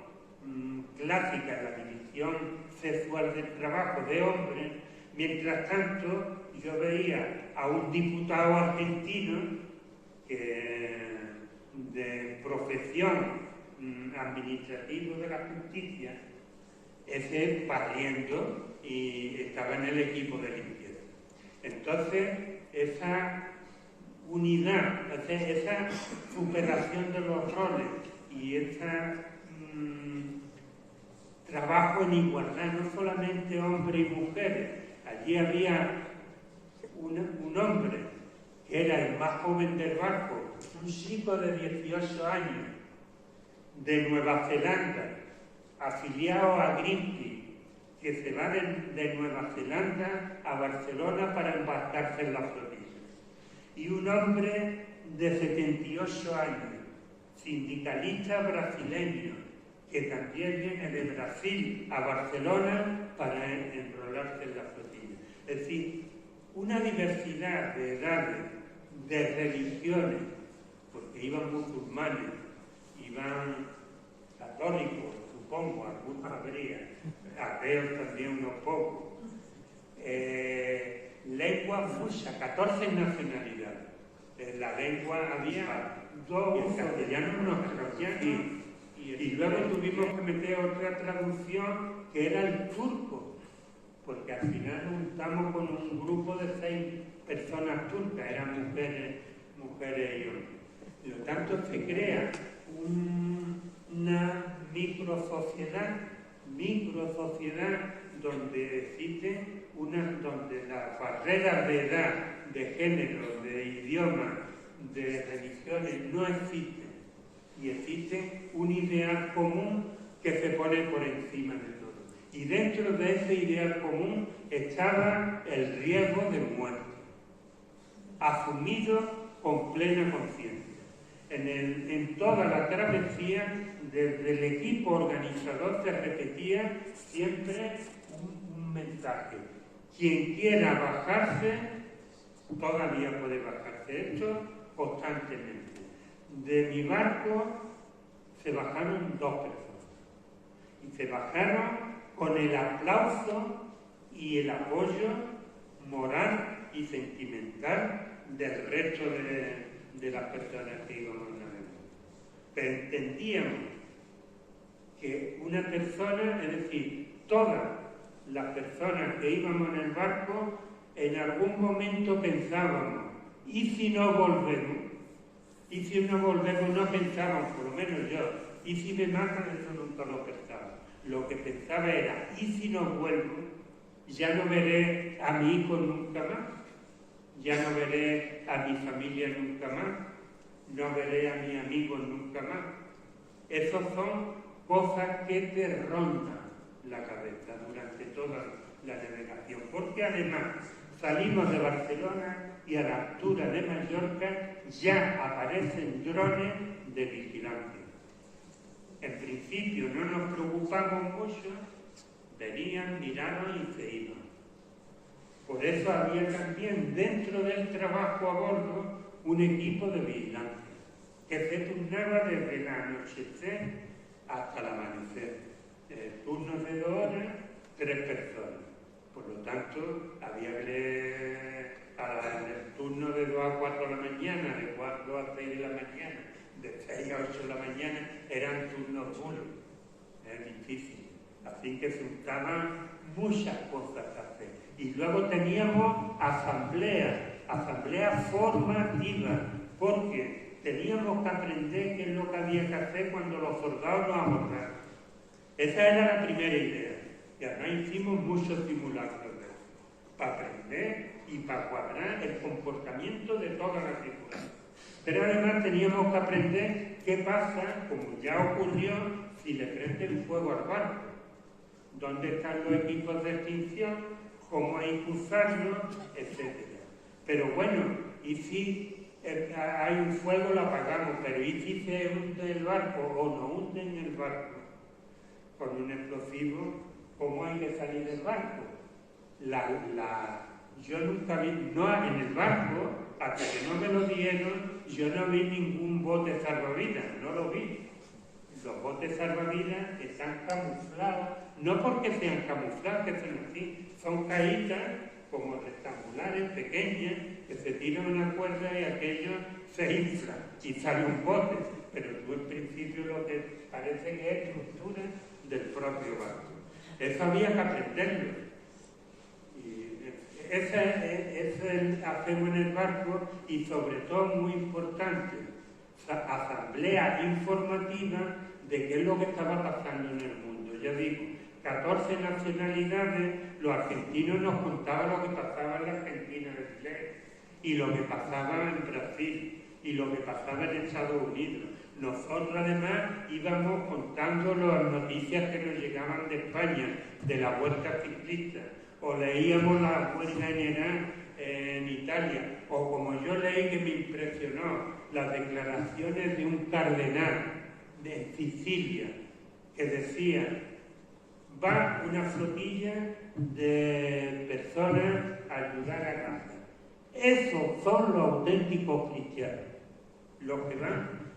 clásica en la división sexual del trabajo de hombres, mientras tanto yo veía a un diputado argentino de profesión administrativo de la justicia, ese barriendo, y estaba en el equipo de limpieza. Entonces, esa unidad, esa superación de los roles y ese trabajo en igualdad, no solamente hombres y mujeres. Allí había un hombre que era el más joven del barco un chico de 18 años de Nueva Zelanda, afiliado a Greenpeace, que se va de Nueva Zelanda a Barcelona para embarcarse en la flotilla. Y un hombre de 78 años, sindicalista brasileño, que también viene de Brasil a Barcelona para enrolarse en la flotilla. Es decir, una diversidad de edades, de religiones, porque iban musulmanes, iban católicos, supongo, algunos habría, ateos también unos pocos. Lengua fusa, 14 nacionalidades. En la lengua había dos, y el castellano no se conocía, y luego tuvimos que meter otra traducción que era el turco, porque al final nos juntamos con un grupo de 6 personas turcas, eran mujeres y hombres. Por lo tanto, se crea una microsociedad donde existe donde las barreras de edad, de género, de idioma, de religiones no existen, y existe un ideal común que se pone por encima de todo. Y dentro de ese ideal común estaba el riesgo de muerte, asumido con plena conciencia. En toda la travesía, desde el equipo organizador se repetía siempre un mensaje. Quien quiera bajarse, todavía puede bajarse. Esto constantemente. De mi barco se bajaron 2 personas. Y se bajaron con el aplauso y el apoyo moral y sentimental del resto de las personas que íbamos navegando. Pero entendíamos que una persona, es decir, todas las personas que íbamos en el barco, en algún momento pensábamos, ¿y si no volvemos? ¿Y si no volvemos? No pensábamos, por lo menos yo, ¿y si me matan? Eso nunca lo pensaba. Lo que pensaba era, ¿y si no vuelvo? Ya no veré a mi hijo nunca más, ya no veré a mi familia nunca más, no veré a mis amigos nunca más. Esas son cosas que te rondan la cabeza durante toda la navegación, porque además salimos de Barcelona y a la altura de Mallorca ya aparecen drones de vigilancia. En principio no nos preocupamos mucho, venían, miraron y se iban. Por eso había también dentro del trabajo a bordo un equipo de vigilancia que se turnaba desde el anochecer hasta el amanecer. Turnos de 2 horas, 3 personas. Por lo tanto, había que en el turno de 2 a 4 de la mañana, de 4 a 6 de la mañana, de 6 a 8 de la mañana, eran turnos duros. Era difícil. Así que se juntaban muchas cosas que hacer. Y luego teníamos asambleas formativas, porque teníamos que aprender qué es lo que había que hacer cuando los soldados nos abordaban. Esa era la primera idea. Y además hicimos muchos simulacros de eso, para aprender y para cuadrar el comportamiento de toda la tripulación. Pero además teníamos que aprender qué pasa, como ya ocurrió, si le prenden fuego al barco. ¿Dónde están los equipos de extinción? ¿Cómo hay que usarlos? Etcétera. Pero bueno, y si hay un fuego, lo apagamos, pero ¿y si se hunde el barco o no hunden el barco con un explosivo? ¿Cómo hay que salir del barco? Yo nunca vi, no, en el barco, hasta que no me lo dieron, yo no vi ningún bote salvavidas, no lo vi. Los botes salvavidas están camuflados, no porque sean camuflados, que son así, son caídas como rectangulares, pequeñas, que se tiran una cuerda y aquello se infla y sale un bote, pero tú en principio lo que parece que es estructura del propio barco. Eso había que aprenderlo. Y ese hacemos en el barco, y sobre todo muy importante, asamblea informativa de qué es lo que estaba pasando en el mundo. Ya digo, 14 nacionalidades, los argentinos nos contaban lo que pasaba en la Argentina de Chile y lo que pasaba en Brasil. y lo que pasaba en Estados Unidos. Nosotros además íbamos contando las noticias que nos llegaban de España, de la Vuelta Ciclista, o leíamos la huelga general en Italia, o como yo leí que me impresionó, las declaraciones de un cardenal de Sicilia que decía: va una flotilla de personas a ayudar a Gaza. Esos son los auténticos cristianos, los que van.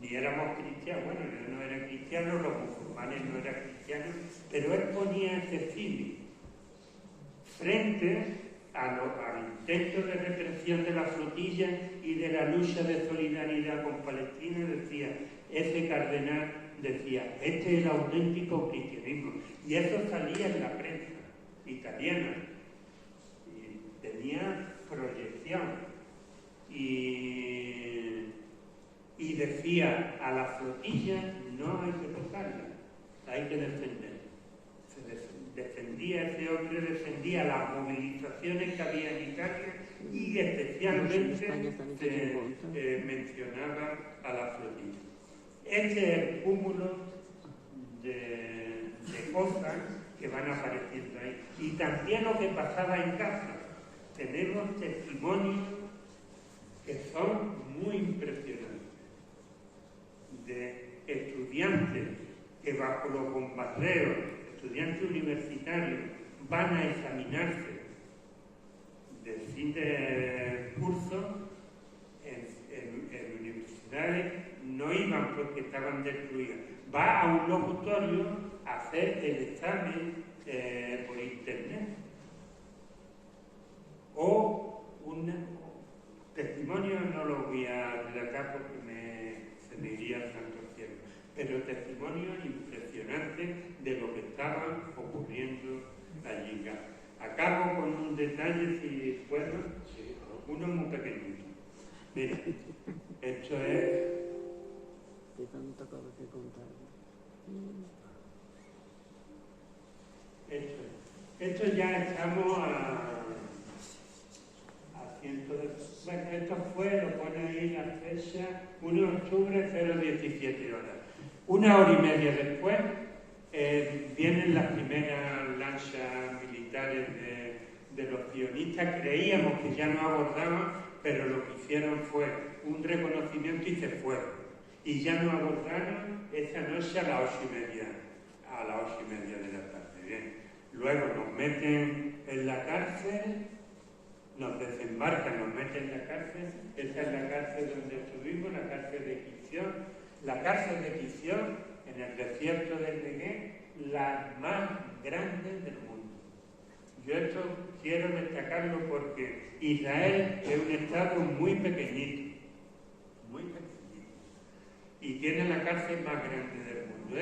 Ni éramos cristianos, bueno, yo no era cristiano, los musulmanes no eran cristianos, pero él ponía ese símil frente al intento de represión de la flotilla y de la lucha de solidaridad con Palestina. Decía, ese cardenal decía, este es el auténtico cristianismo. Y eso salía en la prensa italiana. Y tenía proyección. Y decía, a la flotilla no hay que tocarla, hay que defender. Defendía, ese hombre defendía las movilizaciones que había en Italia y especialmente mencionaba a la flotilla. Este es el cúmulo de cosas que van apareciendo ahí. Y también lo que pasaba en Gaza. Tenemos testimonios que son muy impresionantes de estudiantes que bajo los bombardeos, estudiantes universitarios, van a examinarse de fin de curso en universidades, no iban porque estaban destruidas. Va a un locutorio a hacer el examen por internet. O un testimonio, no lo voy a relatar porque se me iría al santo cielo, pero testimonios impresionantes de lo que estaban ocurriendo allí en Gaza. Acabo con un detalle, si puedo, uno muy pequeñito. Mira, esto es... De tanta cosa que contar. Esto ya estamos a ciento de... Bueno, esto fue, lo pone ahí la fecha, 1 de octubre, 0:17 horas. 1 hora y media después vienen las primeras lanchas militares de los sionistas. Creíamos que ya no abordaban, pero lo que hicieron fue un reconocimiento y se fueron. Y ya no abordaron esa noche a las 8:30 de la tarde. Bien. Luego nos meten en la cárcel, nos desembarcan, nos meten en la cárcel. Esta es la cárcel donde estuvimos, la cárcel de Kisión. La cárcel de Kisión, en el desierto del Negev, la más grande del mundo. Yo esto quiero destacarlo porque Israel es un estado muy pequeñito, y tiene la cárcel más grande del mundo.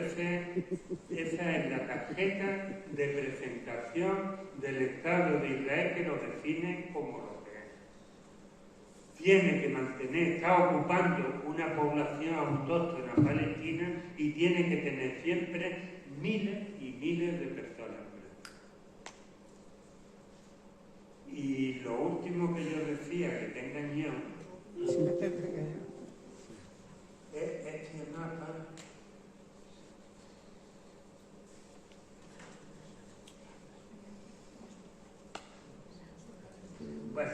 Esa es la tarjeta de presentación del Estado de Israel que lo define como lo que es. Tiene que mantener, está ocupando una población autóctona palestina y tiene que tener siempre miles y miles de personas. Y lo último que yo decía, que tengan miedo, es este mapa. Bueno,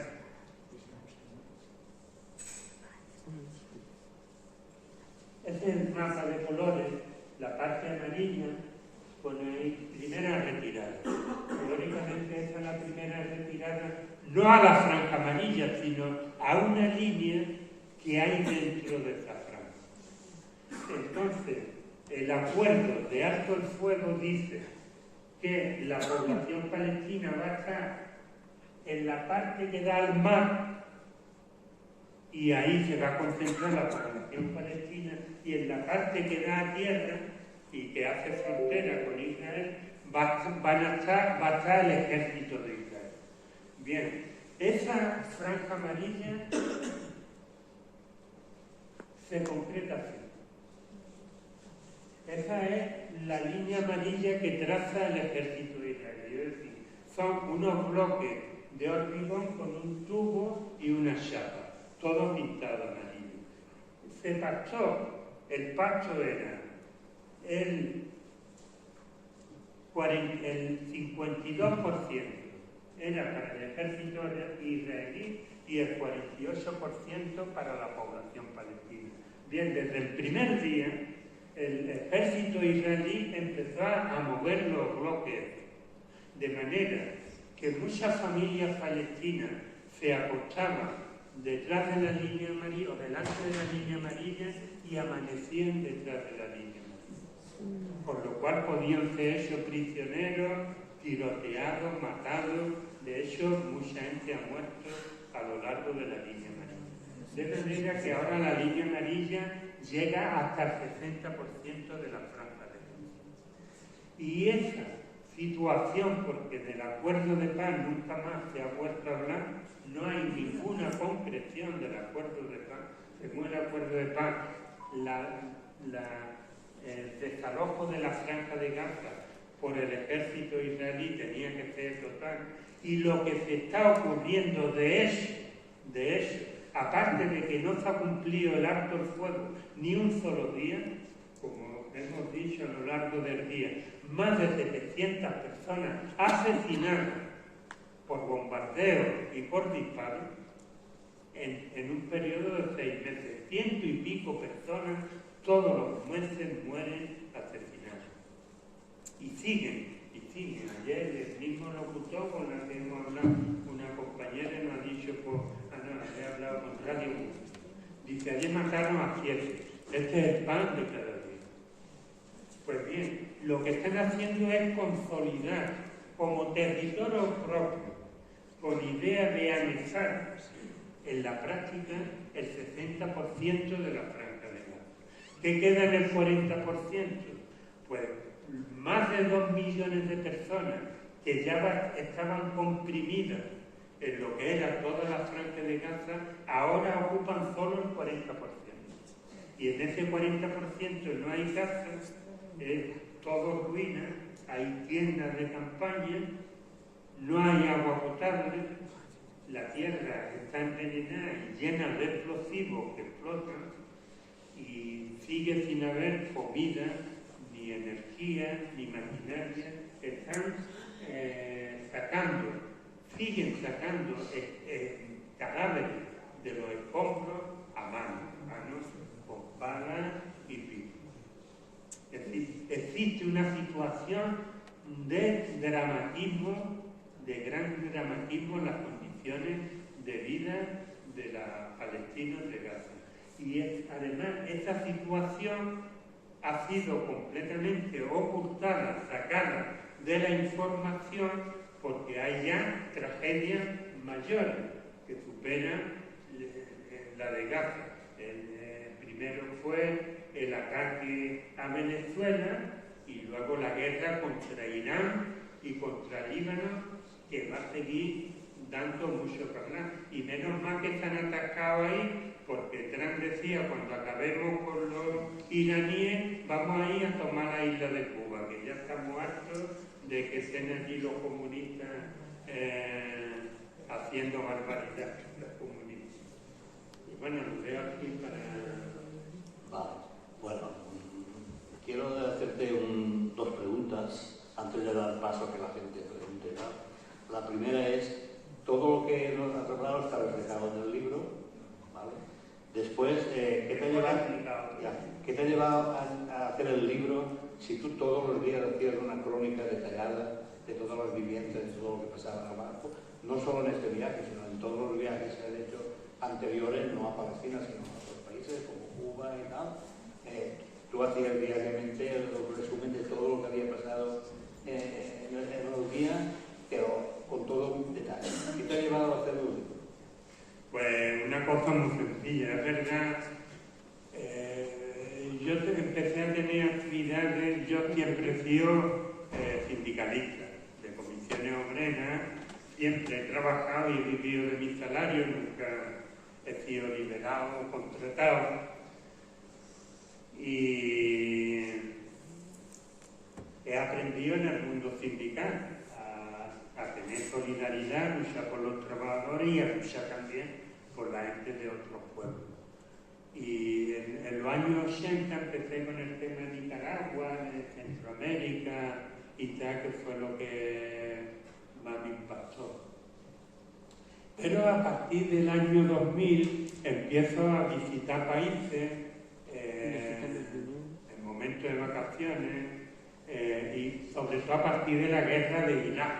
este es el mapa de colores, la parte amarilla pone ahí primera retirada. Teóricamente esa es la primera retirada, no a la franja amarilla, sino a una línea que hay dentro de esa franja. Entonces, el acuerdo de alto el fuego dice que la población palestina va a estar en la parte que da al mar y ahí se va a concentrar la población palestina, y en la parte que da a tierra y que hace frontera con Israel va a estar el ejército de Israel. Bien, esa franja amarilla se concreta así. Esa es la línea amarilla que traza el ejército de Israel. Es decir, son unos bloques de hormigón con un tubo y una chapa. todo pintado amarillo. Se pactó, el pacto era el 52% era para el ejército israelí y el 48% para la población palestina. Bien, desde el primer día, el ejército israelí empezó a mover los bloques, de manera que muchas familias palestinas se acostaban detrás de la línea amarilla o delante de la línea amarilla y amanecían detrás de la línea amarilla. Por lo cual podían ser hechos prisioneros, tiroteados, matados. De hecho, mucha gente ha muerto a lo largo de la línea amarilla. De manera que ahora la línea amarilla llega hasta el 60% de la franja de Gaza. Y esa situación, porque del acuerdo de paz nunca más se ha vuelto a hablar, no hay ninguna concreción del acuerdo de paz. Según el acuerdo de paz, el desalojo de la franja de Gaza por el ejército israelí tenía que ser total, y lo que se está ocurriendo de eso, aparte de que no se ha cumplido el alto el fuego ni un solo día, como hemos dicho a lo largo del día, más de 700 personas asesinadas por bombardeos y por disparos en un periodo de 6 meses. 100 y pico personas todos los meses mueren asesinadas. Y siguen. Ayer el mismo locutor con la que hemos hablado, una compañera nos ha dicho, he hablado con Radio 1. Dice, ayer mataron a 7. Este es el pan de cada día. Pues bien, lo que están haciendo es consolidar como territorio propio, con idea de anexar en la práctica el 60% de la franja de Gaza. ¿Qué queda en el 40%? Pues más de 2 millones de personas que ya estaban comprimidas en lo que era toda la franja de Gaza, ahora ocupan solo el 40%. Y en ese 40% no hay casas, es todo ruina, hay tiendas de campaña, no hay agua potable, la tierra está envenenada y llena de explosivos que explotan, y sigue sin haber comida, ni energía, ni maquinaria. Están siguen sacando cadáveres de los escombros a mano, con palas y pico. Es decir, existe una situación de dramatismo, de gran dramatismo en las condiciones de vida de los palestinos de Gaza. Y además esta situación ha sido completamente ocultada, sacada de la información, porque hay ya tragedias mayores que superan la de Gaza. Primero fue el ataque a Venezuela y luego la guerra contra Irán y contra Líbano, que va a seguir dando mucho que hablar. Y menos mal que están atascados ahí, porque Trump decía, cuando acabemos con los iraníes, vamos a ir a tomar la isla de Cuba, que ya estamos hartos de que estén allí los comunistas haciendo barbaridad, los comunistas. Y bueno, lo veo aquí para... Vale, bueno, quiero hacerte dos preguntas antes de dar paso a que la gente pregunte. La primera es, todo lo que nos has hablado está reflejado en el libro, ¿vale? Después, ¿qué te ha llevado a hacer el libro si tú todos los días hacías una crónica detallada de todas las viviendas, de todo lo que pasaba abajo? No solo en este viaje, sino en todos los viajes que has hecho anteriores, no a Palestina, sino a otros países como Cuba y tal. Tú hacías diariamente el resumen de todo lo que había pasado en los días, pero con todo un detalle. ¿Qué te ha llevado a hacer el libro? Pues una cosa muy sencilla, es verdad. Yo empecé a tener actividades, yo siempre he sido sindicalista, de comisiones obreras, siempre he trabajado y he vivido de mi salario, nunca he sido liberado o contratado. Y he aprendido en el mundo sindical a tener solidaridad, luchar por los trabajadores y a luchar también por la gente de otros pueblos. Y en los años 80 empecé con el tema de Nicaragua, de Centroamérica y tal, que fue lo que más me impactó. Pero a partir del año 2000 empiezo a visitar países en momentos de vacaciones y sobre todo a partir de la guerra de Irak.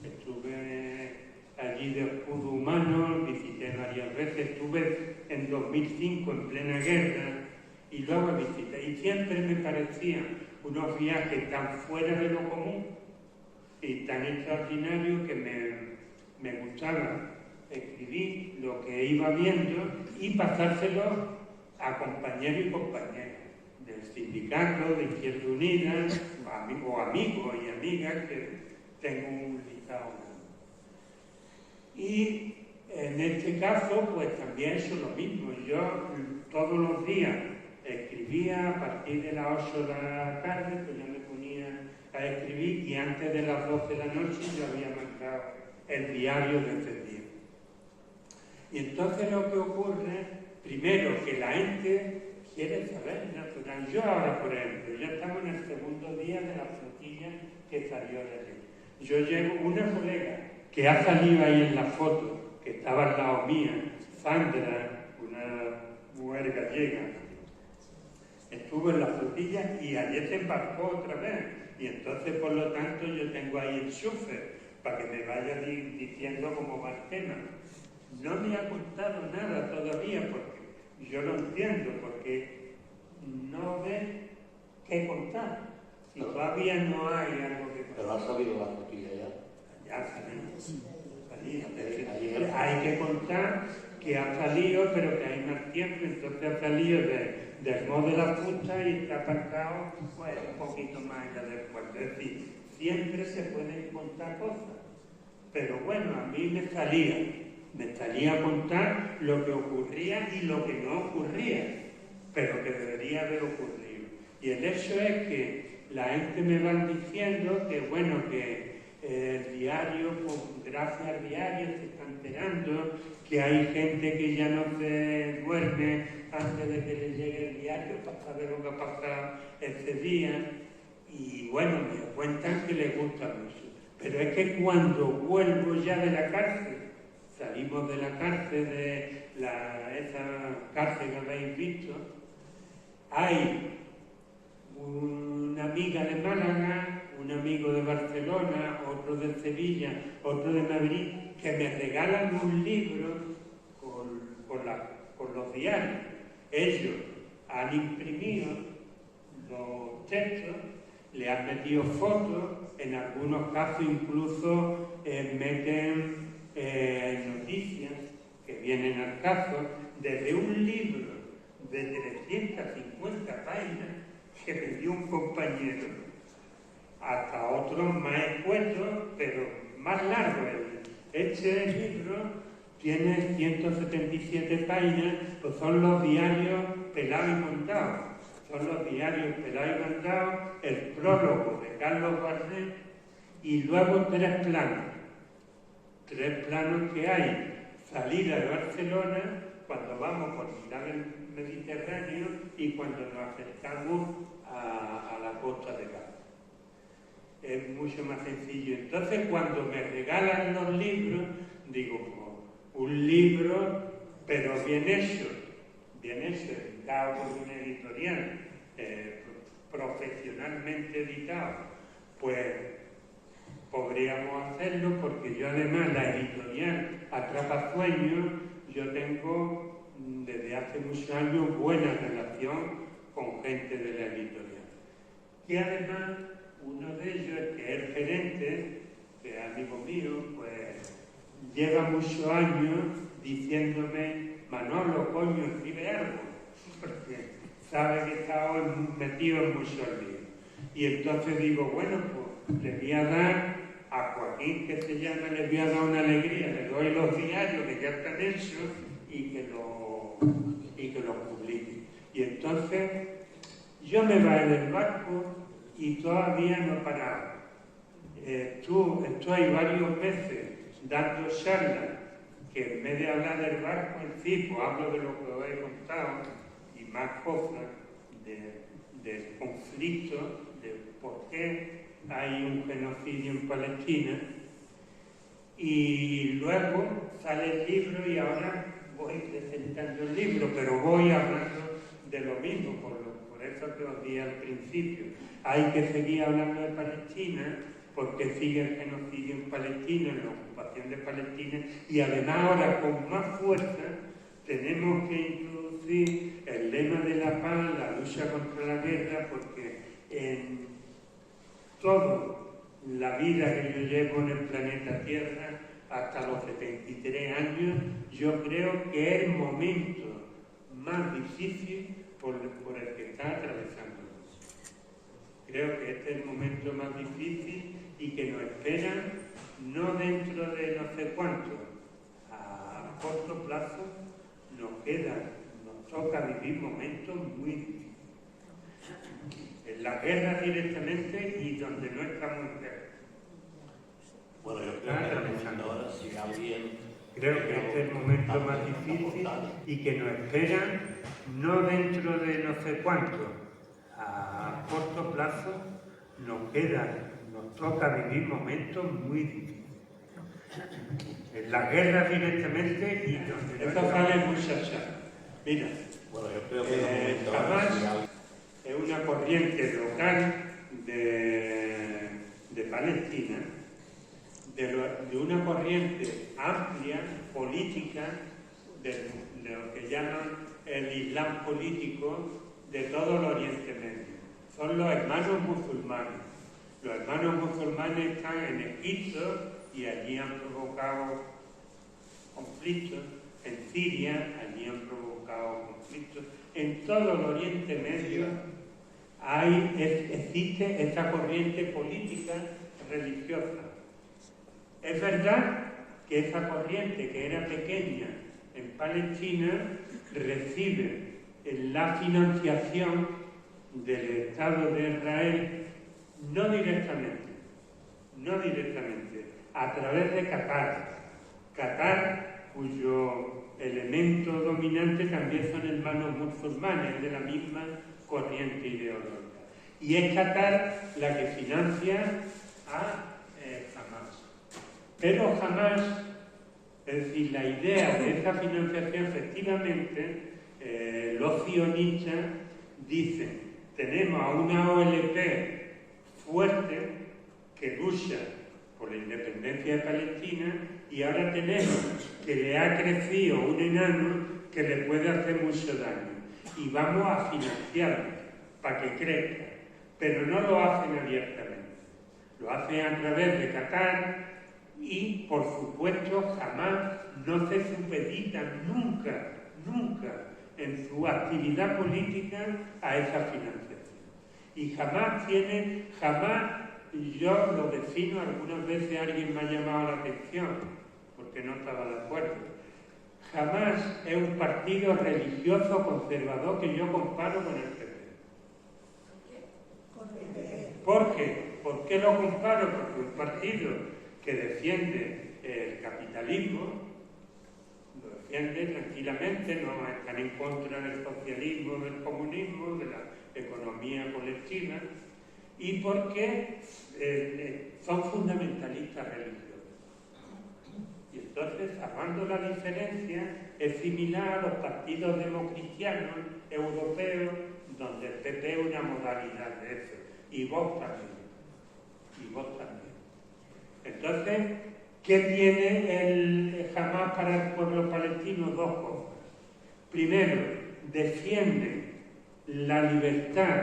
Estuve allí de escudo humano, visité varias veces, estuve en 2005 en plena guerra y luego visité. Y siempre me parecían unos viajes tan fuera de lo común y tan extraordinarios que me gustaba escribir lo que iba viendo y pasárselo a compañeros y compañeras del sindicato, de Izquierda Unida, o amigos y amigas que tengo un listado. Y en este caso, pues también es lo mismo. Yo todos los días escribía a partir de las 8 de la tarde, pues ya me ponía a escribir y antes de las 12 de la noche yo había mandado el diario de ese día. Y entonces lo que ocurre, primero, que la gente quiere saber natural. Yo ahora, por ejemplo, ya estamos en el segundo día de la flotilla que salió de allí. Yo llevo una colega que ha salido ahí en la foto, que estaba al lado mía, Sandra, una mujer gallega, estuvo en la flotilla y ayer se embarcó otra vez. Y entonces, por lo tanto, yo tengo ahí el chofer para que me vaya diciendo cómo va el tema. No me ha contado nada todavía porque yo lo entiendo, porque no ve qué contar. Si todavía no hay algo que contar. Pero ha salido la flotilla ya. Ya salía. Hay que contar que ha salido, pero que hay más tiempo, entonces ha salido del modo de la fusta y está aparcado pues, un poquito más allá del puerto. Es decir, siempre se pueden contar cosas, pero bueno, a mí me salía a contar lo que ocurría y lo que no ocurría, pero que debería haber ocurrido. Y el hecho es que la gente me va diciendo que, bueno, que el diario, pues, gracias al diario se está enterando, que hay gente que ya no se duerme antes de que le llegue el diario para saber lo que ha pasado ese día. Y bueno, me cuentan que les gusta mucho. Pero es que cuando vuelvo ya de la cárcel, salimos de la cárcel, esa cárcel que habéis visto, hay una amiga de Málaga, un amigo de Barcelona, otro de Sevilla, otro de Madrid, que me regalan un libro con los diarios. Ellos han imprimido los textos, le han metido fotos, en algunos casos incluso meten noticias que vienen al caso, desde un libro de 350 páginas que me dio un compañero, hasta otros más escuetos, pero más largos. Este libro tiene 177 páginas, pues son los diarios pelados y montados. Son los diarios pelados y montados, el prólogo de Carlos Barnet y luego tres planos que hay. Salida de Barcelona, cuando vamos por mitad del Mediterráneo y cuando nos acercamos a la costa de Cádiz. Es mucho más sencillo. Entonces, cuando me regalan los libros, digo, pues, un libro, pero bien hecho, editado por una editorial, profesionalmente editado, pues podríamos hacerlo, porque yo además la editorial Atrapasueños, yo tengo desde hace muchos años buena relación con gente de la editorial. Y además, uno de ellos, que es el gerente, que es amigo mío, pues lleva muchos años diciéndome, Manolo, coño, escribe algo, porque sabe que he estado metido en muchos líos. Y entonces digo, bueno, pues le voy a dar a Joaquín, que se llama, le voy a dar una alegría, le doy los diarios que ya están hechos y que los publique. Y entonces yo me bajé del barco y todavía no he parado. Estoy varios meses dando charlas que en vez de hablar del barco en sí, pues hablo de lo que os he contado y más cosas del conflicto, de por qué hay un genocidio en Palestina. Y luego sale el libro y ahora voy presentando el libro, pero voy hablando de lo mismo, por eso que os di al principio. Hay que seguir hablando de Palestina porque sigue el genocidio en Palestina, en la ocupación de Palestina, y además ahora con más fuerza tenemos que introducir el lema de la paz, la lucha contra la guerra, porque en toda la vida que yo llevo en el planeta Tierra, hasta los 73 años, yo creo que es el momento más difícil por el que está atravesando. Creo que este es el momento más difícil y que nos esperan no dentro de no sé cuánto, a corto plazo nos toca vivir momentos muy difíciles. En la guerra directamente y donde no estamos en guerra. Bueno, yo creo que ahora si alguien... Creo que este es el momento más difícil y que nos esperan no dentro de no sé cuánto, a corto plazo nos toca vivir momentos muy difíciles. En la guerra directamente y donde esto sale muchacha. Mira, bueno, yo creo que Hamás es una corriente local de Palestina, de una corriente amplia, política, de lo que llaman el Islam político de todo el Oriente Medio. Son los hermanos musulmanes. Los hermanos musulmanes están en Egipto y allí han provocado conflictos. En Siria, allí han provocado conflictos. En todo el Oriente Medio existe esa corriente política religiosa. Es verdad que esa corriente, que era pequeña en Palestina, recibe la financiación del Estado de Israel no directamente, a través de Qatar, cuyo elemento dominante también son hermanos musulmanes, de la misma corriente ideológica. Y es Qatar la que financia a Hamás. Pero Hamás, es decir, la idea de esa financiación, efectivamente, los sionistas dicen, tenemos a una OLP fuerte que lucha por la independencia de Palestina y ahora tenemos que le ha crecido un enano que le puede hacer mucho daño y vamos a financiarlo para que crezca, pero no lo hacen abiertamente, lo hacen a través de Qatar y, por supuesto, jamás no se supeditan nunca en su actividad política a esa financiación. Y jamás yo lo defino, algunas veces alguien me ha llamado la atención, porque no estaba de acuerdo. Jamás es un partido religioso conservador que yo comparo con el PP. ¿Por qué? ¿Por qué lo comparo? Porque un partido que defiende el capitalismo, lo defiende tranquilamente, no están en contra del socialismo, del comunismo, de la economía colectiva, y porque son fundamentalistas religiosos. Y entonces, salvando la diferencia, es similar a los partidos democristianos europeos, donde el PP es una modalidad de eso, y vos también. Entonces, ¿qué tiene el Hamás para el pueblo palestino? Dos cosas. Primero, defiende la libertad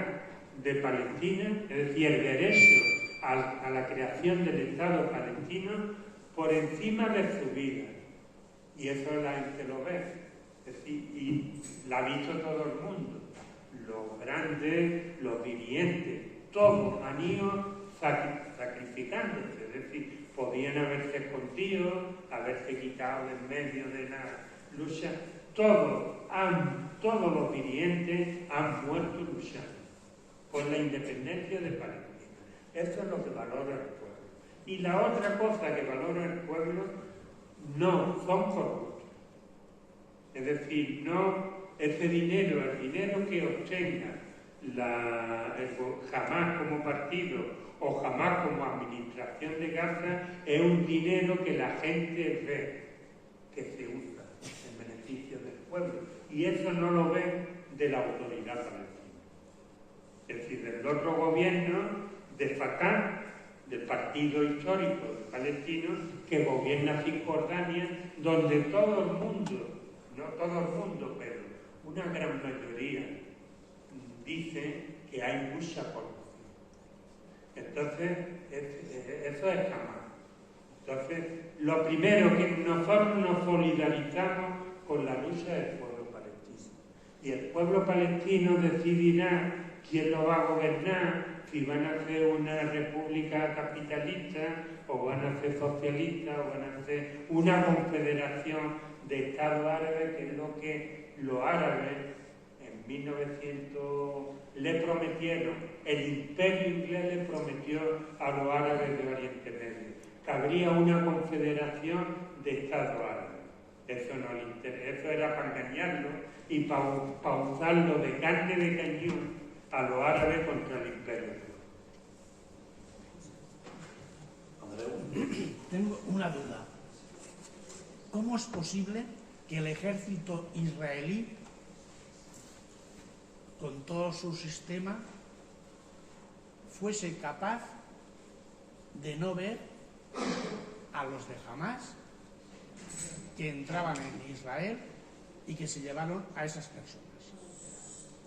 de Palestina, es decir, el derecho a la creación del Estado palestino por encima de su vida. Y eso la gente lo ve. Es decir, y la ha visto todo el mundo. Los grandes, los vivientes, todos han ido sacrificándose. Es decir, podían haberse escondido, haberse quitado en medio de la lucha. Todos los vivientes han muerto luchando por la independencia de Palestina. Eso es lo que valora el pueblo. Y la otra cosa que valora el pueblo no son corruptos. Es decir, no ese dinero, el dinero que obtenga Hamás como partido o Hamás como administración de Gaza es un dinero que la gente ve que se usa en beneficio del pueblo, y eso no lo ve de la autoridad palestina, es decir, del otro gobierno de Fatah, del partido histórico palestino que gobierna Cisjordania, donde todo el mundo, no todo el mundo, pero una gran mayoría dice que hay mucha corrupción. Entonces, eso es Hamás. Entonces, lo primero que nosotros nos solidarizamos con la lucha del pueblo palestino. Y el pueblo palestino decidirá quién lo va a gobernar, si van a hacer una república capitalista, o van a ser socialistas, o van a hacer una confederación de Estados árabes, que es lo que los árabes en 1900 le prometieron, el imperio inglés le prometió a los árabes de Oriente Medio, que habría una confederación de Estados árabes. Eso no le interesa, eso era para engañarlo y para usarlo de carne de cañón a los árabes contra el imperio. Tengo una duda. ¿Cómo es posible que el ejército israelí, con todo su sistema, fuese capaz de no ver a los de Hamás que entraban en Israel y que se llevaron a esas personas?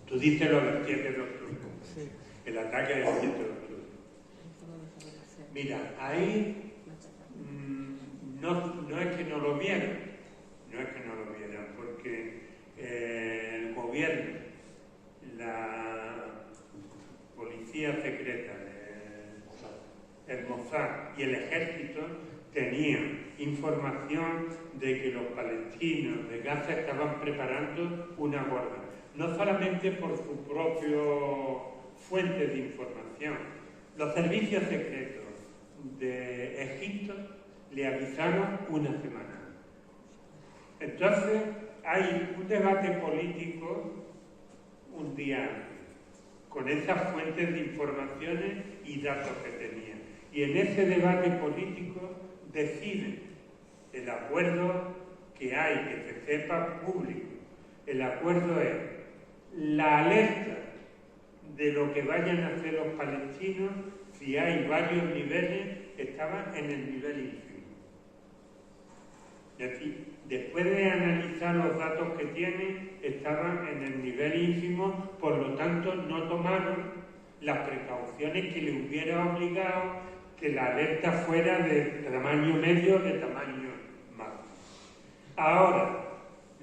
Tú dices lo del 7 de octubre, Sí. el ataque del 7 de octubre. Mira, ahí no es que no lo vieran, porque el gobierno, la policía secreta, el Mossad y el ejército tenían información de que los palestinos de Gaza estaban preparando una guerra, no solamente por su propio fuente de información. Los servicios secretos de Egipto le avisaron una semana. Entonces hay un debate político un día antes, con esas fuentes de informaciones y datos que tenían. Y en ese debate político deciden el acuerdo que hay, que se sepa público. El acuerdo es la alerta de lo que vayan a hacer los palestinos. Si hay varios niveles, estaban en el nivel ínfimo. Es decir, después de analizar los datos que tienen, estaban en el nivel ínfimo, por lo tanto no tomaron las precauciones que le hubiera obligado que la alerta fuera de tamaño medio, de tamaño máximo. Ahora,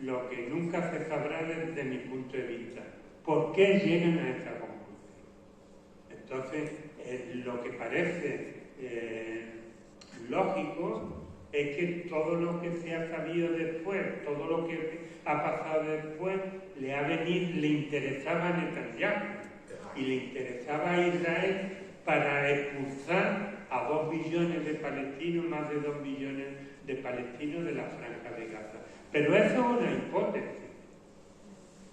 lo que nunca se sabrá desde mi punto de vista, ¿por qué llegan a esa conclusión? Entonces, lo que parece lógico es que todo lo que se ha sabido después, todo lo que ha pasado después, le interesaba a Netanyahu y le interesaba a Israel para expulsar a 2 billones de palestinos, más de 2 billones de palestinos de la Franja de Gaza. Pero eso es una hipótesis,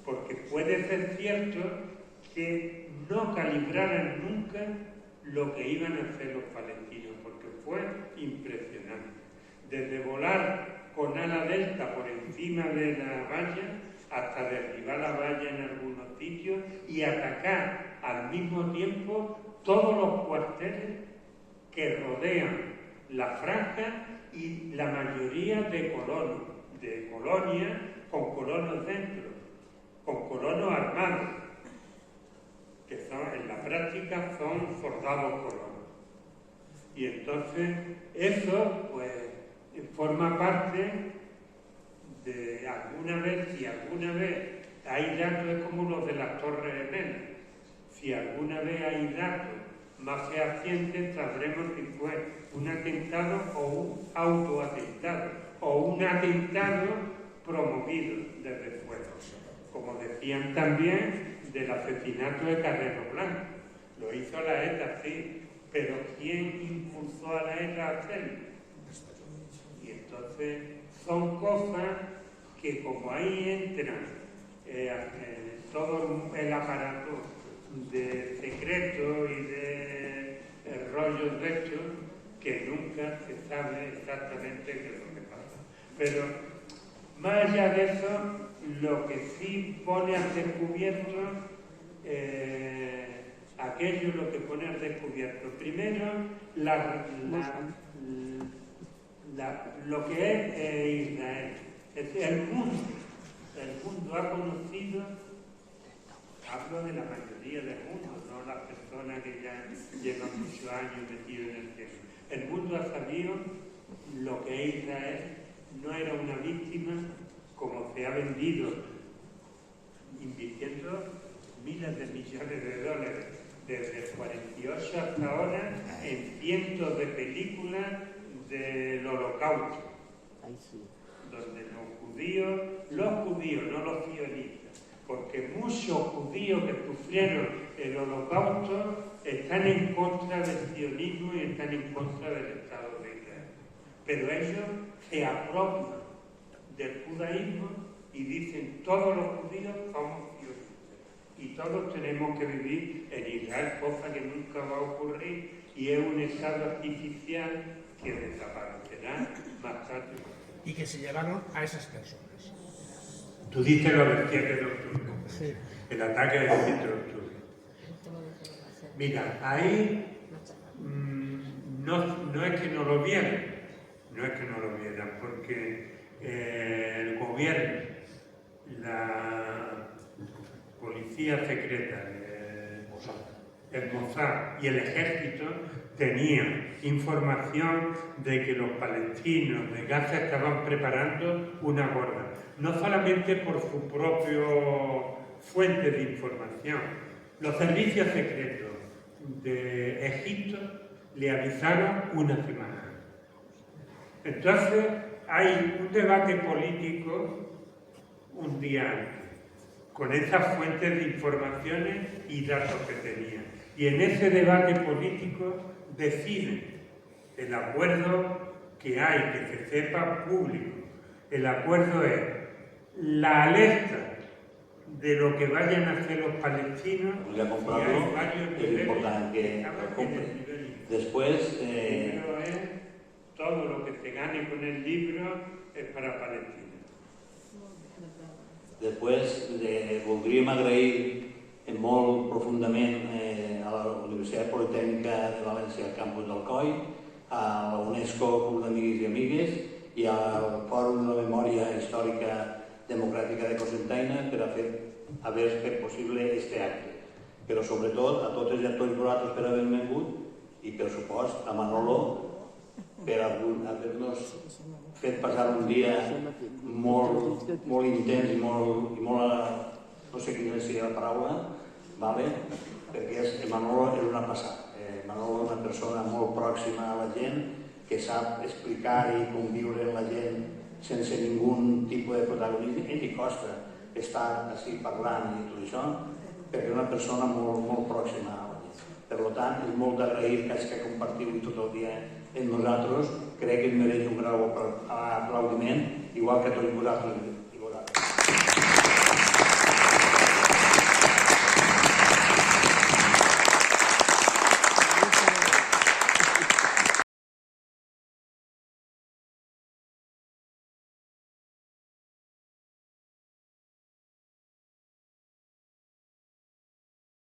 porque puede ser cierto que no calibraran nunca lo que iban a hacer los palestinos, porque fue impresionante. Desde volar con ala delta por encima de la valla hasta derribar la valla en algunos sitios y atacar al mismo tiempo todos los cuarteles que rodean la franja y la mayoría de colonias con colonos dentro, con colonos armados, que son, en la práctica son soldados colonos. Y entonces eso pues forma parte de si alguna vez hay datos, es como los de las Torres Gemelas, si alguna vez hay datos más fehacientes, sabremos si fue un atentado o un autoatentado, o un atentado promovido desde fuera, como decían también del asesinato de Carrero Blanco. Lo hizo la ETA, sí, pero ¿quién impulsó a la ETA a hacerlo? Y Y entonces son cosas que como ahí entran todo el aparato de secreto y de rollos de hechos, que nunca se sabe exactamente qué es lo que pasa. Pero más allá de eso, lo que sí pone al descubierto, aquello lo que pone al descubierto, primero lo que es Israel, es decir, el mundo ha conocido, hablo de la mayoría del mundo, no las personas que ya llevan muchos años metidos en el tema. El mundo ha sabido lo que es Israel, no era una víctima como se ha vendido, invirtiendo miles de millones de dólares desde el 48 hasta ahora en cientos de películas del Holocausto, donde los judíos, no los sionistas, porque muchos judíos que sufrieron el Holocausto están en contra del sionismo y están en contra del Estado de Israel. Pero ellos se apropian del judaísmo y dicen todos los judíos somos sionistas y todos tenemos que vivir en Israel, cosa que nunca va a ocurrir, y es un estado artificial que desaparecerá más tarde. Y que se llevaron a esas personas. Tú dices lo del 7 de octubre, sí. El ataque del 7 de octubre. Mira, ahí no es que no lo vieran, porque el gobierno, la policía secreta, el Mossad y el ejército tenían información de que los palestinos de Gaza estaban preparando una guerra, no solamente por su propio fuente de información. Los servicios secretos de Egipto le avisaron una semana. Entonces hay un debate político un día antes, con esas fuentes de informaciones y datos que tenían. Y en ese debate político deciden el acuerdo que hay, que se sepa público. El acuerdo es la alerta de lo que vayan a hacer los palestinos. Voy a comprarlo, es importante que lo compre. Después... Primero es todo lo que se gane con el libro es para Palestina. Després voldríem agrair molt profundament a la Universitat Politècnica de València, al campus d'Alcoi, a la UNESCO Club d'Amigues i Amigues i al Fòrum de la Memòria Històrica Democràtica de Cocentaina per haver fet possible aquest acte. Però sobretot a totes i a tots vosaltres per haver vingut i per supost a Manolo per haver-nos fet passar un dia molt intens i molt, no sé quina seria la paraula, perquè Manolo és una passada. Manolo és una persona molt pròxima a la gent, que sap explicar i conviure amb la gent sense ningú tipus de protagonisme, i li costa estar així parlant i tot això, perquè és una persona molt pròxima a la gent. Per tant, és molt d'agrair que compartiu tot el dia amb nosaltres. Crec que mereix un grau d'aplaudiment, igual que tots vosaltres